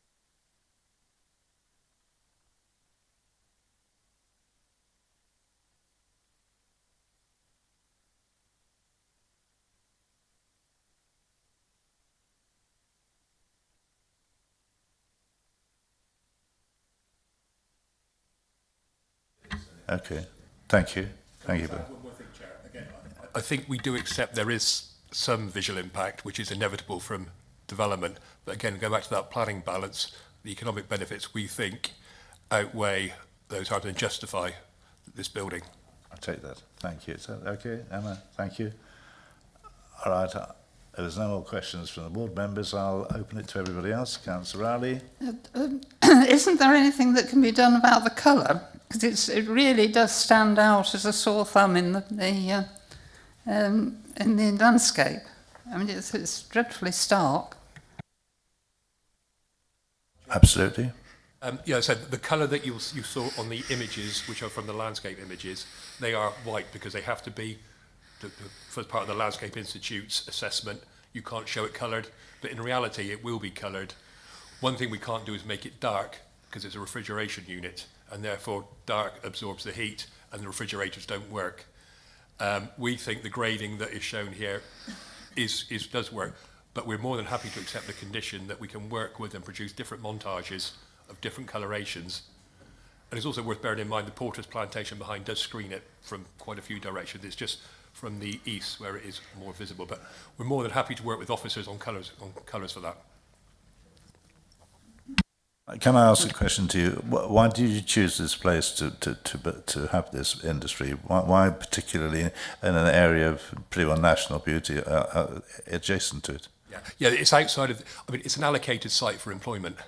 Okay, thank you. Thank you. One more thing, Chair. Again, I think we do accept there is some visual impact, which is inevitable from development. But again, go back to that planning balance, the economic benefits we think outweigh those hard to justify this building. I'll take that. Thank you. Is that okay, Emma? Thank you. All right. If there's no more questions from the board members, I'll open it to everybody else. Councillor Rowley. Isn't there anything that can be done about the colour? Because it really does stand out as a sore thumb in the landscape. I mean, it's dreadfully stark. Absolutely. Yeah, so the colour that you saw on the images, which are from the landscape images, they are white because they have to be the first part of the Landscape Institute's assessment. You can't show it coloured, but in reality it will be coloured. One thing we can't do is make it dark because it's a refrigeration unit, and therefore dark absorbs the heat and the refrigerators don't work. We think the grading that is shown here does work, but we're more than happy to accept the condition that we can work with and produce different montages of different colorations. And it's also worth bearing in mind the Porter's plantation behind does screen it from quite a few directions. It's just from the east where it is more visible, but we're more than happy to work with officers on colours for that. Can I ask a question to you? Why did you choose this place to have this industry? Why particularly in an area of pretty well national beauty adjacent to it? Yeah, it's outside of. I mean, it's an allocated site for employment,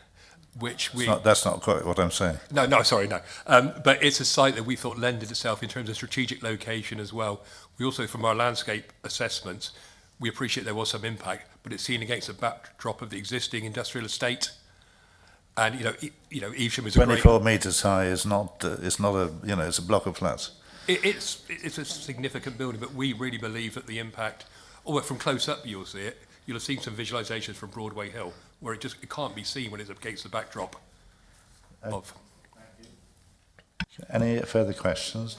which That's not quite what I'm saying. No, sorry, no. But it's a site that we thought lended itself in terms of strategic location as well. We also, from our landscape assessments, we appreciate there was some impact, but it's seen against the backdrop of the existing industrial estate. And you know, Evesham is 24 metres high is not. It's not a. You know, it's a block of flats. It's a significant building, but we really believe that the impact. Although from close up you'll see it. You'll have seen some visualisations from Broadway Hill where it can't be seen when it's against the backdrop of. Any further questions?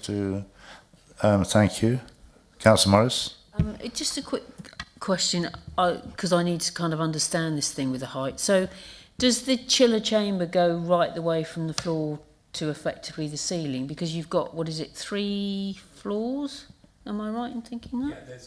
Thank you, Councillor Morris. Just a quick question, because I need to kind of understand this thing with the height. So, does the chiller chamber go right the way from the floor to effectively the ceiling? Because you've got, 3 floors? Am I right in thinking that? Yeah,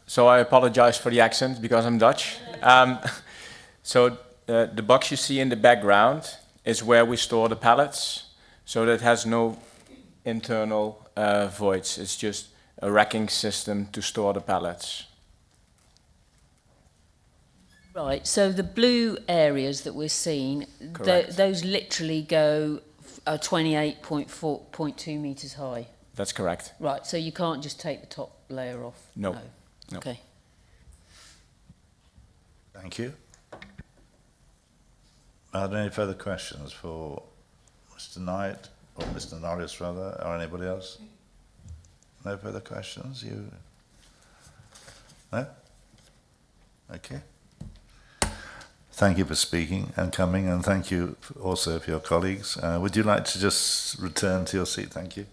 So I apologize for the accent because I'm Dutch. The box you see in the background is where we store the pallets. So that has no internal voids. It's just a racking system to store the pallets. Right, so the blue areas that we're seeing, those literally go 28.2 metres high. That's correct. Right, so you can't just take the top layer off? No. Okay. Thank you. Are there any further questions for Mr. Knight, or Mr. Norris rather, or anybody else? No further questions? No? Okay. thank you for speaking and coming, and thank you also for your colleagues. Would you like to just return to your seat? Thank you.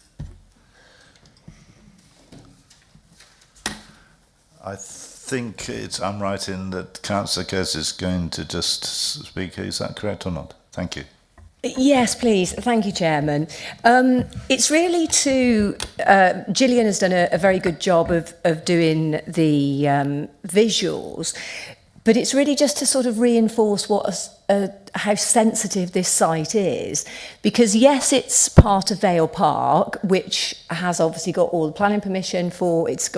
I think I'm right in that Councillor Kes is going to just speak. Is that correct or not? Thank you. Yes, please. Thank you, Chairman. It's really Gillian has done a very good job of doing the visuals, but it's really just to sort of reinforce how sensitive this site is, because yes, it's part of Vale Park, which has obviously got all the planning permission for. It's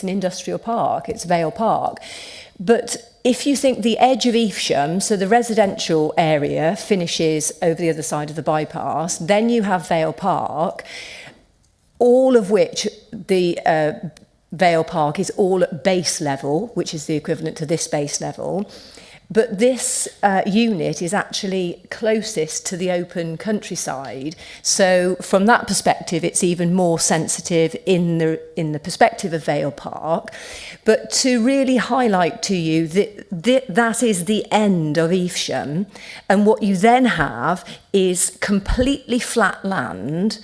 an industrial park. It's Vale Park, but if you think the edge of Evesham, so the residential area finishes over the other side of the bypass, then you have Vale Park, all of which the Vale Park is all at base level, which is the equivalent to this base level. But this unit is actually closest to the open countryside. So from that perspective, it's even more sensitive in the perspective of Vale Park. But to really highlight to you that is the end of Evesham. And what you then have is completely flat land,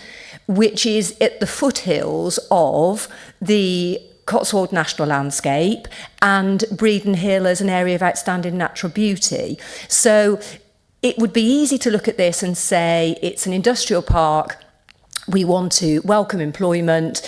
which is at the foothills of the Cotswold National Landscape and Breedon Hill as an area of outstanding natural beauty. So it would be easy to look at this and say it's an industrial park, we want to welcome employment,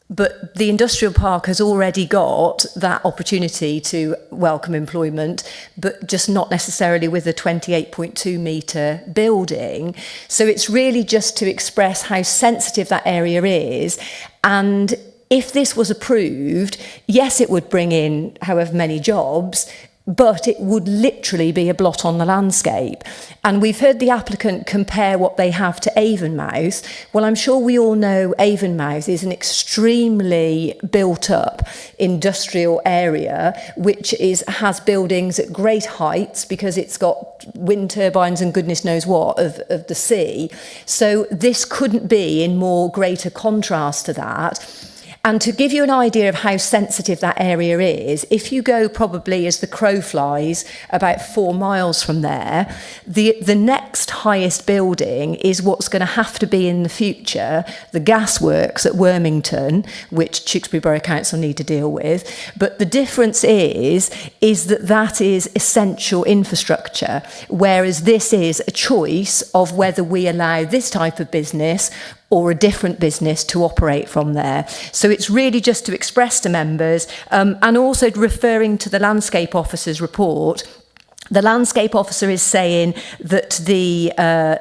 but the industrial park has already got that opportunity to welcome employment, but just not necessarily with a 28.2 metre building. So it's really just to express how sensitive that area is. And if this was approved, yes, it would bring in however many jobs, but it would literally be a blot on the landscape. And we've heard the applicant compare what they have to Avonmouth. Well, I'm sure we all know Avonmouth is an extremely built-up industrial area, which has buildings at great heights because it's got wind turbines and goodness knows what of the sea. So this couldn't be in more greater contrast to that. And to give you an idea of how sensitive that area is, if you go probably as the crow flies about 4 miles from there, the next highest building is what's going to have to be in the future, the gasworks at Wormington, which Tewkesbury Borough Council need to deal with. But the difference is that is essential infrastructure, whereas this is a choice of whether we allow this type of business or a different business to operate from there. So it's really just to express to members, and also referring to the landscape officer's report. The landscape officer is saying that the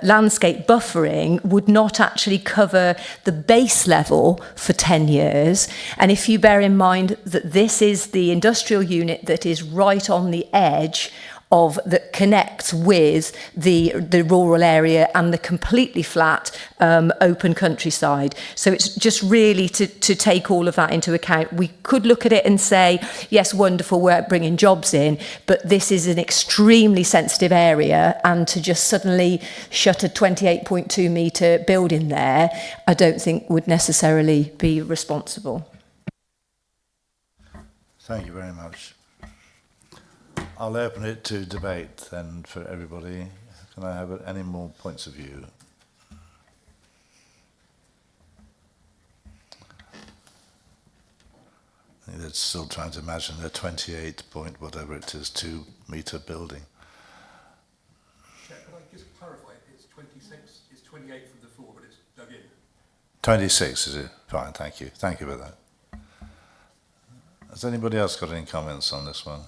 landscape buffering would not actually cover the base level for 10 years. And if you bear in mind that this is the industrial unit that is right on the edge that connects with the rural area and the completely flat open countryside. So it's just really to take all of that into account. We could look at it and say, yes, wonderful, we're bringing jobs in, but this is an extremely sensitive area, and to just suddenly shut a 28.2 metre building there, I don't think would necessarily be responsible. Thank you very much. I'll open it to debate then for everybody. Can I have any more points of view? I think they're still trying to imagine a 28 point whatever it is, 2 metre building. Can I just clarify? It's 26, it's 28 from the floor, but it's dug in. 26 is it? Fine, thank you. Thank you for that. Has anybody else got any comments on this one?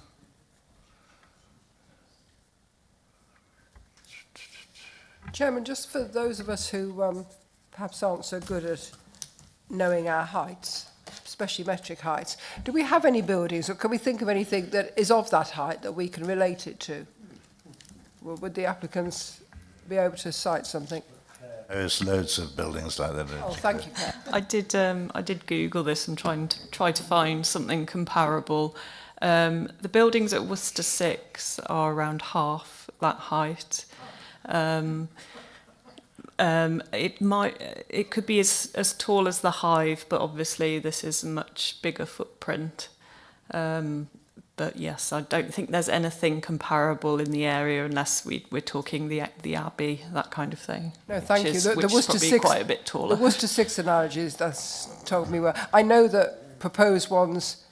Chairman, just for those of us who perhaps aren't so good at knowing our heights, especially metric heights, do we have any buildings, or can we think of anything that is of that height that we can relate it to? Well, would the applicants be able to cite something? There's loads of buildings like that. Oh, thank you, Claire. I did Google this and try to find something comparable. The buildings at Worcester 6 are around half that height. It could be as tall as the Hive, but obviously this is a much bigger footprint. But But yes, I don't think there's anything comparable in the area unless we're talking the Abbey, that kind of thing. No, thank you. Which The is Worcester probably 6, quite a bit taller. The Worcester 6 analogies, that's told me well. I know that proposed ones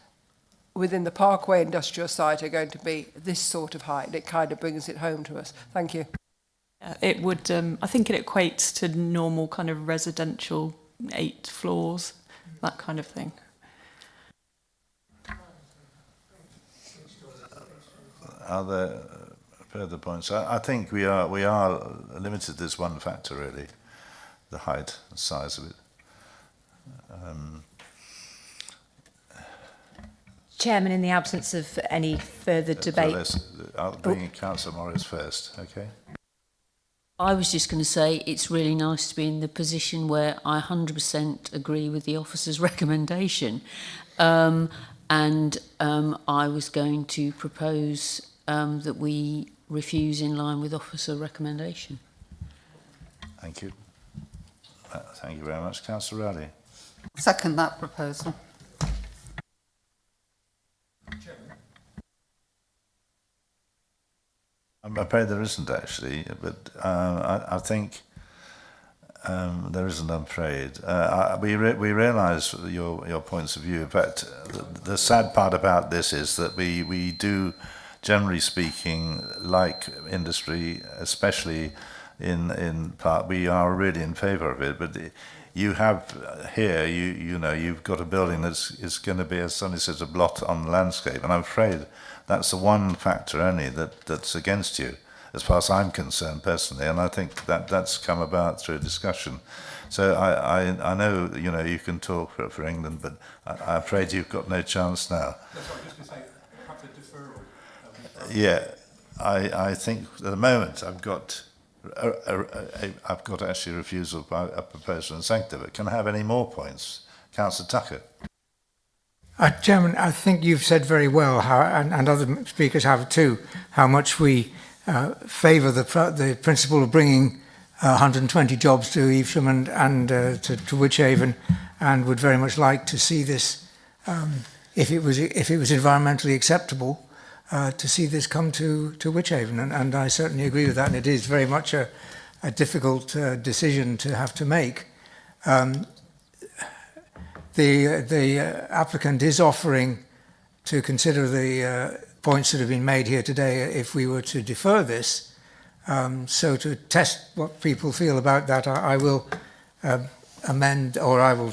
within the Parkway industrial site are going to be this sort of height, and it kind of brings it home to us. Thank you. It would, I think it equates to normal kind of residential 8 floors, that kind of thing. Are there further points? I think we are limited to this one factor really, the height and size of it. Chairman, in the absence of any further debate... I'll bring in Councillor Morris first, okay? I was just going to say it's really nice to be in the position where I 100% agree with the officer's recommendation. I was going to propose that we refuse in line with officer recommendation. Thank you. Thank you very much. Councillor Rowley. Second that proposal. I'm afraid there isn't actually, but I think there isn't, I'm afraid. We realise your points of view. In fact, the sad part about this is that we do, generally speaking, like industry, especially in part, we are really in favour of it. But you have here, you know, you've got a building is going to be, as somebody says, a blot on the landscape, and I'm afraid that's the one factor only that's against you, as far as I'm concerned personally, and I think that's come about through discussion. So I know, you know, you can talk for England, but I'm afraid you've got no chance now. That's what I was just going to say, perhaps a deferral. Yeah, I think at the moment I've got actually a refusal by a proposal and sancta, but can I have any more points? Councillor Tucker. Chairman, I think you've said very well, how, and other speakers have too, how much we favour the principle of bringing 120 jobs to Evesham and to Wychavon, and would very much like to see this, if it was environmentally acceptable, to see this come to Wychavon, and I certainly agree with that, and it is very much a difficult decision to have to make. The applicant is offering to consider the points that have been made here today if we were to defer this. So to test what people feel about that, I will amend, or I will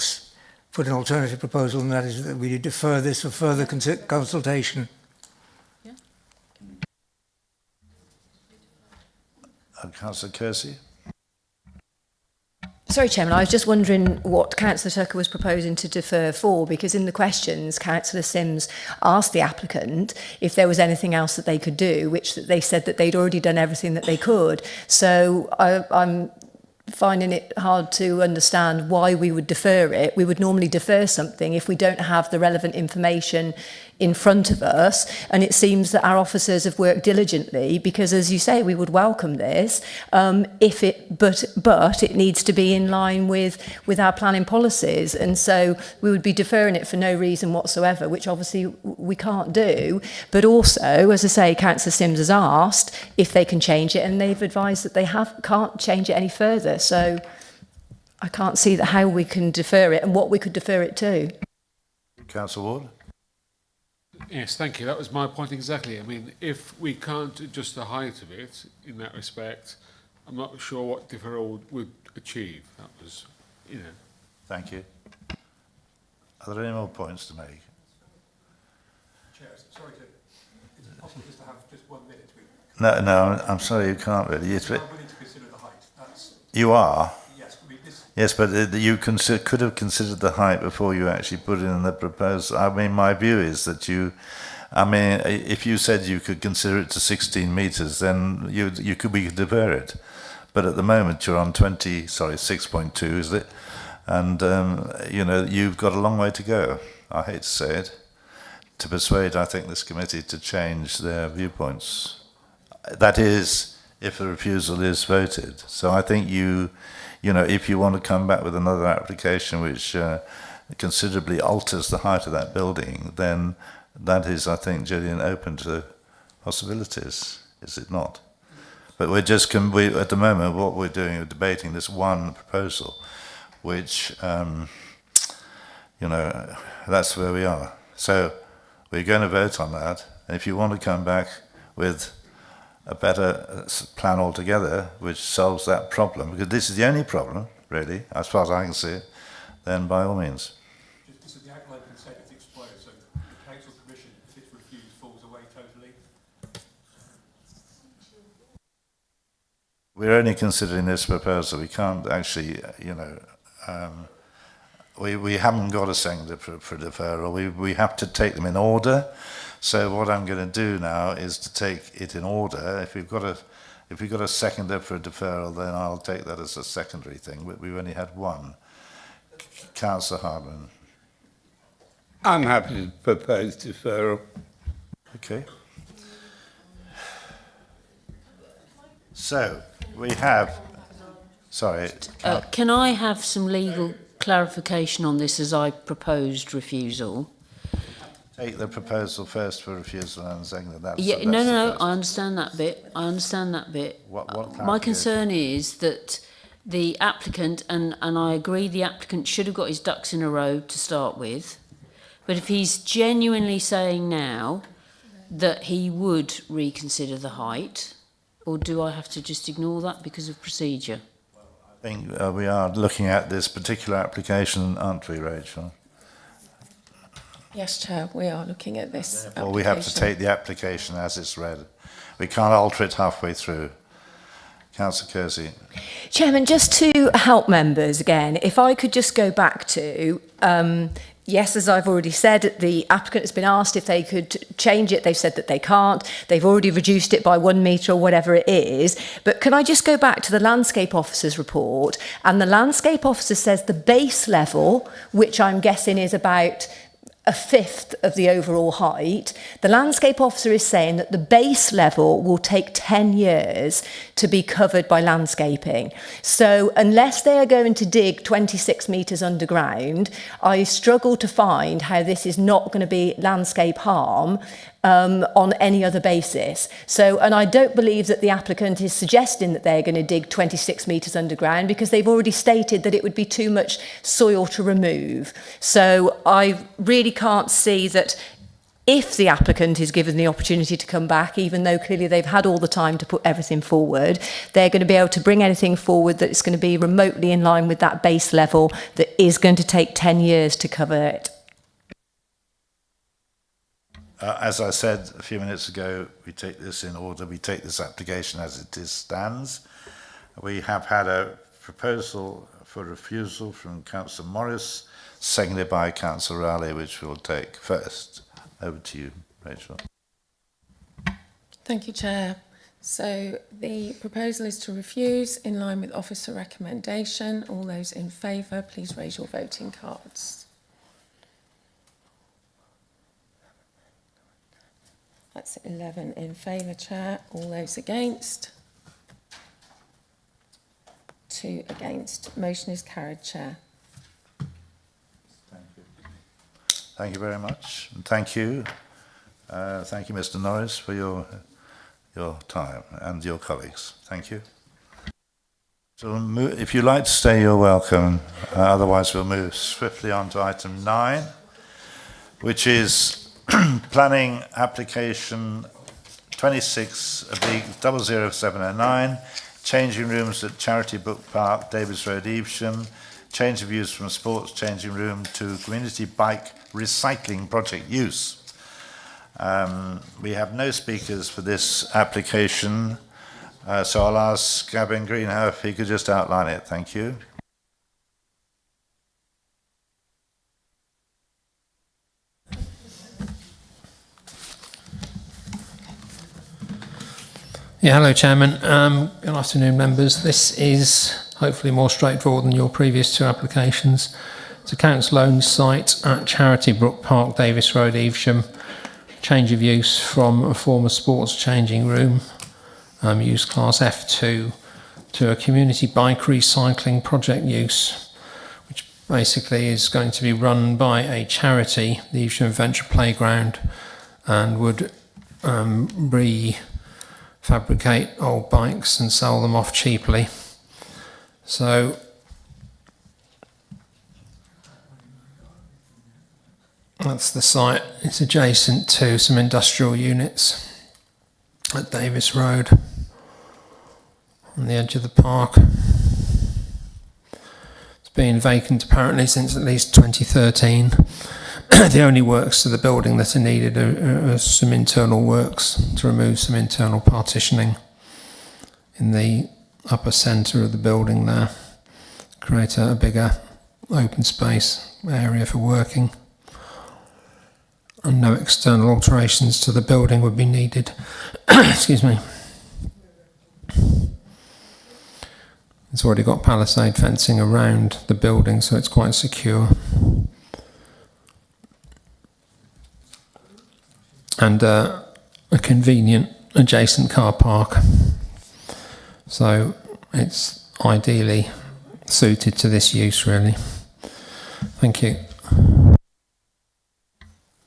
put an alternative proposal, and that is that we defer this for further consultation. Yeah. Councillor Kersey. Sorry, Chairman, I was just wondering what Councillor Tucker was proposing to defer for, because in the questions, Councillor Sims asked the applicant if there was anything else that they could do, which they said that they'd already done everything that they could. So I'm finding it hard to understand why we would defer it. We would normally defer something if we don't have the relevant information in front of us, and it seems that our officers have worked diligently, because as you say, we would welcome this but it needs to be in line with our planning policies, and so we would be deferring it for no reason whatsoever, which obviously we can't do. But also, as I say, Councillor Sims has asked if they can change it, and they've advised that they can't change it any further, so I can't see how we can defer it and what we could defer it to. Councillor Ward. Yes, thank you. That was my point exactly. I mean, if we can't adjust the height of it in that respect, I'm not sure what deferral would achieve. That was, you know. Thank you. Are there any more points to make? Chair, sorry to... Is it possible just to have just 1 minute? No, I'm sorry, you can't really. Yes, but I'm willing to consider the height. That's... You are? Yes, I mean, this... Yes, but you could have considered the height before you actually put in the proposal. I mean, my view is that if you said you could consider it to 16 metres, then we could defer it. But at the moment you're on 6.2, is it? And, you know, you've got a long way to go, I hate to say it, to persuade, I think, this committee to change their viewpoints. That is, if the refusal is voted. So I think you know, if you want to come back with another application which considerably alters the height of that building, then that is, I think, Gillian, open to possibilities, is it not? But we're just, at the moment, what we're doing, we're debating this one proposal, which, you know, that's where we are. So we're going to vote on that, and if you want to come back with a better plan altogether, which solves that problem, because this is the only problem, really, as far as I can see it, then by all means. Just the outline consent is expired, so the council permission, if it's refused, falls away totally. We're only considering this proposal. We can't actually, you know, we haven't got a seconder for deferral. We have to take them in order. So what I'm going to do now is to take it in order. If we've got a seconder for a deferral, then I'll take that as a secondary thing. But we've only had one. Councillor Hardman. I'm happy to propose deferral. Okay. So we have. Sorry. Can I have some legal clarification on this as I proposed refusal? Take the proposal first for refusal and second. No. I understand that bit. My concern is that the applicant, and I agree the applicant should have got his ducks in a row to start with, but if he's genuinely saying now that he would reconsider the height, or do I have to just ignore that because of procedure? I think we are looking at this particular application, aren't we, Rachel? Yes, Chair, we are looking at this Well, we have to take the application as it's read. We can't alter it halfway through. Councillor Kersey. Chairman, just to help members again, if I could just go back to, yes, as I've already said, the applicant has been asked if they could change it. They've said that they can't. They've already reduced it by 1 metre or whatever it is. But can I just go back to the landscape officer's report? And the landscape officer says the base level, which I'm guessing is about a fifth of the overall height, the landscape officer is saying that the base level will take 10 years to be covered by landscaping. So unless they are going to dig 26 metres underground, I struggle to find how this is not going to be landscape harm on any other basis. So, and I don't believe that the applicant is suggesting that they're going to dig 26 metres underground because they've already stated that it would be too much soil to remove. So I really can't see that if the applicant is given the opportunity to come back, even though clearly they've had all the time to put everything forward, they're going to be able to bring anything forward that is going to be remotely in line with that base level that is going to take 10 years to cover it. As I said a few minutes ago, we take this in order. We take this application as it is stands. We have had a proposal for refusal from Councillor Morris, seconded by Councillor Raleigh, which we'll take first. Over to you, Rachel. Thank you, Chair. So the proposal is to refuse in line with officer recommendation. All those in favour, please raise your voting cards. That's 11 in favour, Chair. All those against? 2 against. Motion is carried, Chair. Thank you very much. And thank you, Mr. Norris, for your time and your colleagues. Thank you. So if you'd like to stay, you're welcome. Otherwise, we'll move swiftly on to item 9, which is planning application 26/00709, changing rooms at Charity Book Park, Davis Road, Evesham, change of use from sports changing room to community bike recycling project use. We have no speakers for this application, so I'll ask Gavin Greenhow if he could just outline it. Thank you. Yeah, hello, Chairman. Good afternoon, members. This is hopefully more straightforward than your previous 2 applications. It's a council-owned site at Charity Brook Park, Davis Road, Evesham. Change of use from a former sports changing room, use class F2, to a community bike recycling project use, which basically is going to be run by a charity, the Evesham Adventure Playground, and would refabricate old bikes and sell them off cheaply. So that's the site. It's adjacent to some industrial units at Davis Road on the edge of the park. It's been vacant apparently since at least 2013. The only works to the building that are needed are some internal works to remove some internal partitioning in the upper centre of the building there, create a bigger open space area for working, and no external alterations to the building would be needed. Excuse me. It's already got palisade fencing around the building, so it's quite secure. And a convenient adjacent car park. So it's ideally suited to this use, really. Thank you.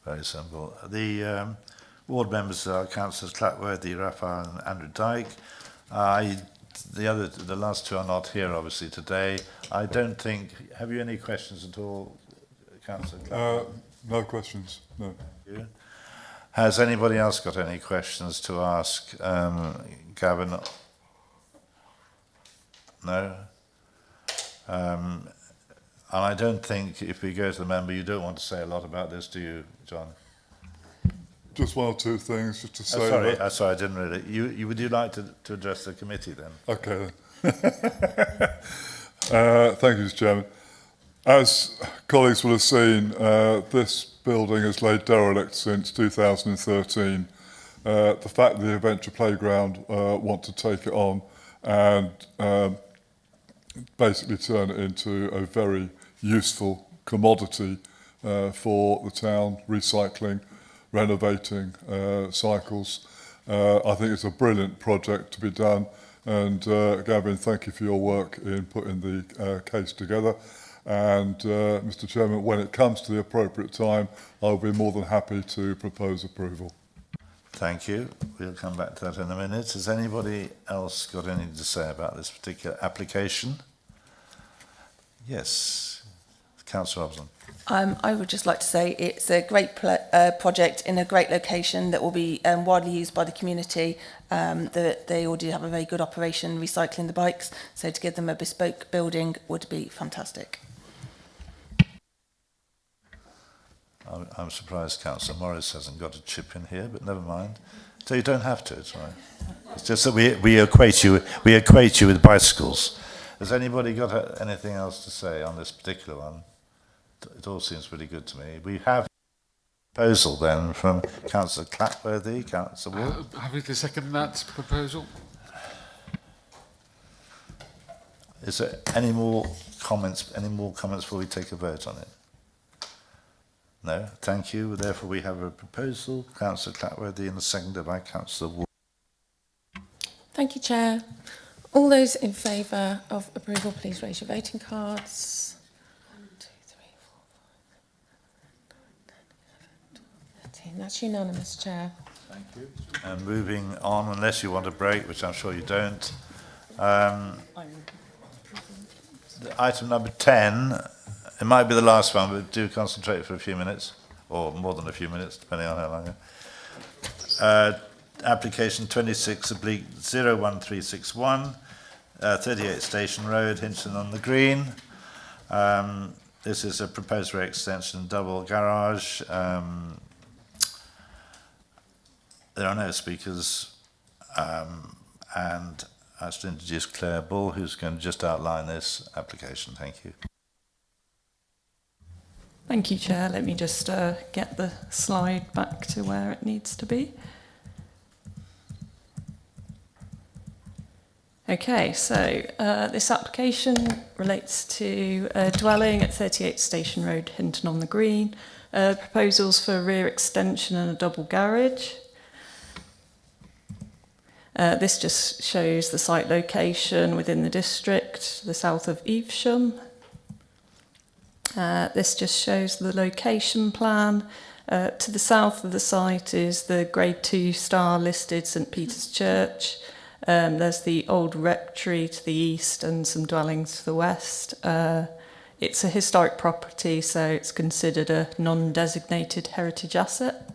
Very simple. The ward members are Councillors Clapworthy, Raphael and Andrew Dyke. The last two are not here, obviously, today. I don't think... Have you any questions at all, Councillor Clapworthy? No questions, no. Thank you. Has anybody else got any questions to ask Gavin? No? And I don't think, if we go to the member, you don't want to say a lot about this, do you, John? Just one or two things just to say. Sorry, I didn't really. Would you like to address the committee then? Okay then. Thank you, Mr. Chairman. As colleagues will have seen, this building has laid derelict since 2013. The fact that the Adventure Playground want to take it on and basically turn it into a very useful commodity for the town, recycling, renovating cycles. I think it's a brilliant project to be done, and Gavin, thank you for your work in putting the case together. And Mr. Chairman, when it comes to the appropriate time, I'll be more than happy to propose approval. Thank you. We'll come back to that in a minute. Has anybody else got anything to say about this particular application? Yes, Councillor Robson. I would just like to say it's a great project in a great location that will be widely used by the community. They already have a very good operation recycling the bikes, so to give them a bespoke building would be fantastic. I'm surprised Councillor Morris hasn't got a chip in here, but never mind. So you don't have to, it's right. It's just that we equate you with bicycles. Has anybody got anything else to say on this particular one? It all seems pretty good to me. We have a proposal then from Councillor Clapworthy, Councillor Ward. Happy to second that proposal. Is there any more comments before we take a vote on it? No, thank you. Therefore, we have a proposal, Councillor Clapworthy, and seconded by Councillor Ward. Thank you, Chair. All those in favour of approval, please raise your voting cards. 1, 2, 3, 4, 5, 6, 7, 8, 9, 10, 11, 12, 13. That's unanimous, Chair. Thank you. And moving on, unless you want a break, which I'm sure you don't. Item number 10, it might be the last one, but do concentrate for a few minutes, or more than a few minutes, depending on how long. Application 26/01361, 38 Station Road, Hinton on the Green. This is a proposed rear extension double garage. There are no speakers, and I should introduce Claire Bull, who's going to just outline this application. Thank you. Thank you, Chair. Let me just get the slide back to where it needs to be. Okay, so this application relates to a dwelling at 38 Station Road, Hinton on the Green. Proposals for a rear extension and a double garage. This just shows the site location within the district, the south of Evesham. This just shows the location plan. To the south of the site is the Grade 2 star listed St Peter's Church. There's the old rectory to the east and some dwellings to the west. It's a historic property, so it's considered a non-designated heritage asset.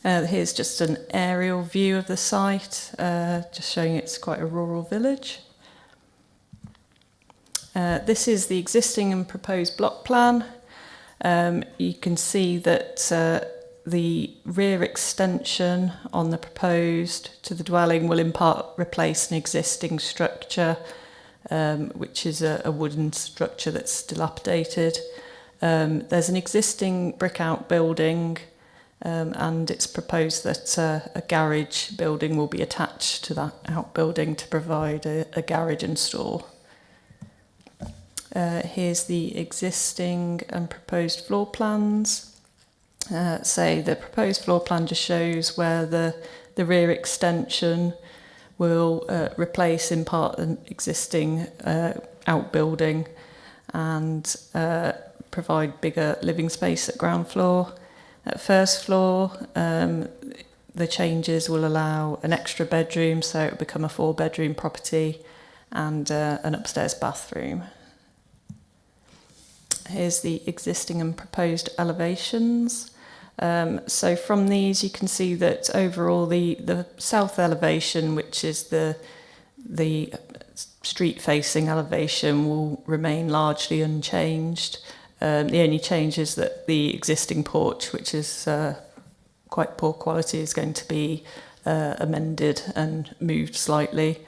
Here's just an aerial view of the site, just showing it's quite a rural village. This is the existing and proposed block plan. You can see that the rear extension on the proposed to the dwelling will in part replace an existing structure, which is a wooden structure that's still updated. There's an existing brick outbuilding, and it's proposed that a garage building will be attached to that outbuilding to provide a garage and store. Here's the existing and proposed floor plans. So the proposed floor plan just shows where the rear extension will replace in part an existing outbuilding and provide bigger living space at ground floor. At first floor, the changes will allow an extra bedroom, so it will become a 4-bedroom property, and an upstairs bathroom. Here's the existing and proposed elevations. So from these you can see that overall the south elevation, which is the street facing elevation, will remain largely unchanged. The only change is that the existing porch, which is quite poor quality, is going to be amended and moved slightly.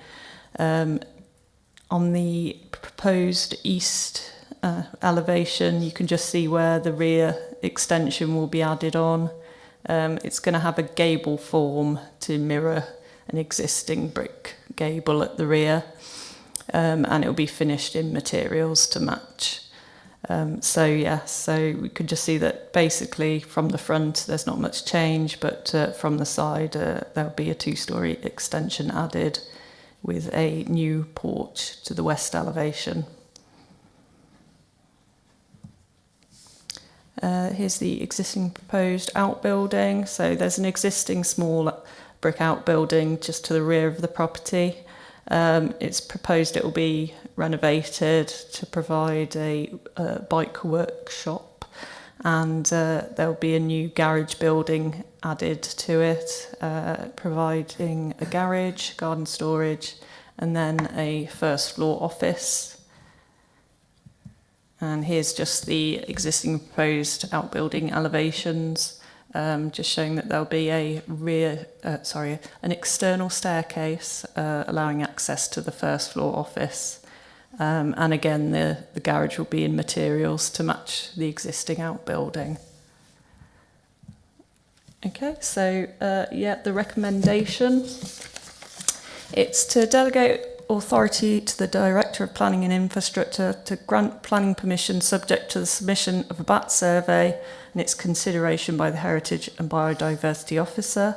On the proposed east elevation, you can just see where the rear extension will be added on. It's going to have a gable form to mirror an existing brick gable at the rear, and it will be finished in materials to match. So we could just see that basically from the front there's not much change, but from the side there'll be a 2-storey extension added with a new porch to the west elevation. Here's the existing proposed outbuilding. So there's an existing small brick outbuilding just to the rear of the property. It's proposed it will be renovated to provide a bike workshop, and there'll be a new garage building added to it, providing a garage, garden storage, and then a first floor office. And here's just the existing proposed outbuilding elevations, just showing that there'll be an external staircase allowing access to the first floor office. And again, the garage will be in materials to match the existing outbuilding. Okay, so the recommendation, it's to delegate authority to the Director of Planning and Infrastructure to grant planning permission subject to the submission of a BAT survey and its consideration by the Heritage and Biodiversity Officer,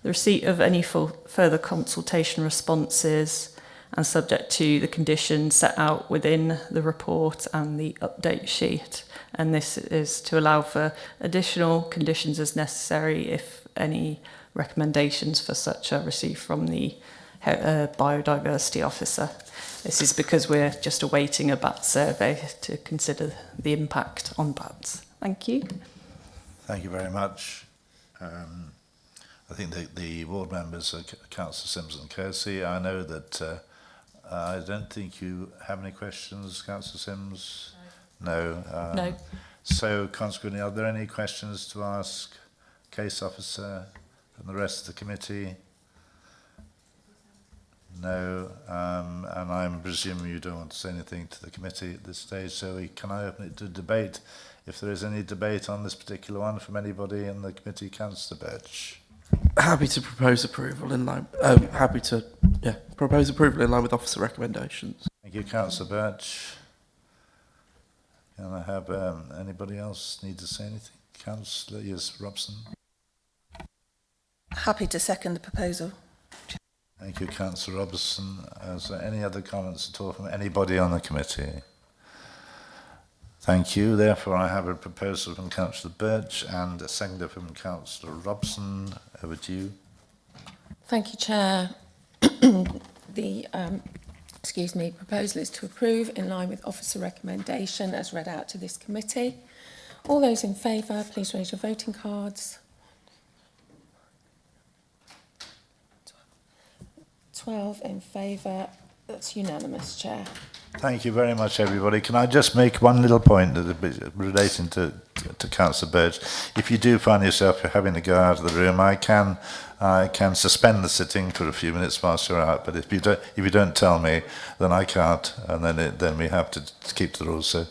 the receipt of any further consultation responses, and subject to the conditions set out within the report and the update sheet. And this is to allow for additional conditions as necessary if any recommendations for such are received from the Biodiversity Officer. This is because we're just awaiting a bat survey to consider the impact on bats. Thank you. Thank you very much. I think the ward members are Councillor Simpson Kersey. I know that I don't think you have any questions, Councillor Sims? No. No. So consequently, are there any questions to ask Case Officer and the rest of the committee? No, and I'm presuming you don't want to say anything to the committee at this stage, so can I open it to debate? If there is any debate on this particular one from anybody in the committee, Councillor Birch. Happy to propose approval in line. Propose approval in line with officer recommendations. Thank you, Councillor Birch. Can I have anybody else need to say anything? Councillor, yes, Robson. Happy to second the proposal. Thank you, Councillor Robertson. Is there any other comments at all from anybody on the committee? Thank you. Therefore, I have a proposal from Councillor Birch and a seconder from Councillor Robson. Over to you. Thank you, Chair. The proposal is to approve in line with officer recommendation as read out to this committee. All those in favour, please raise your voting cards. 12 in favour. That's unanimous, Chair. Thank you very much, everybody. Can I just make one little point relating to Councillor Birch? If you do find yourself having to go out of the room, I can suspend the sitting for a few minutes whilst you're out. But if you don't tell me, then I can't, and then we have to keep to the rules. So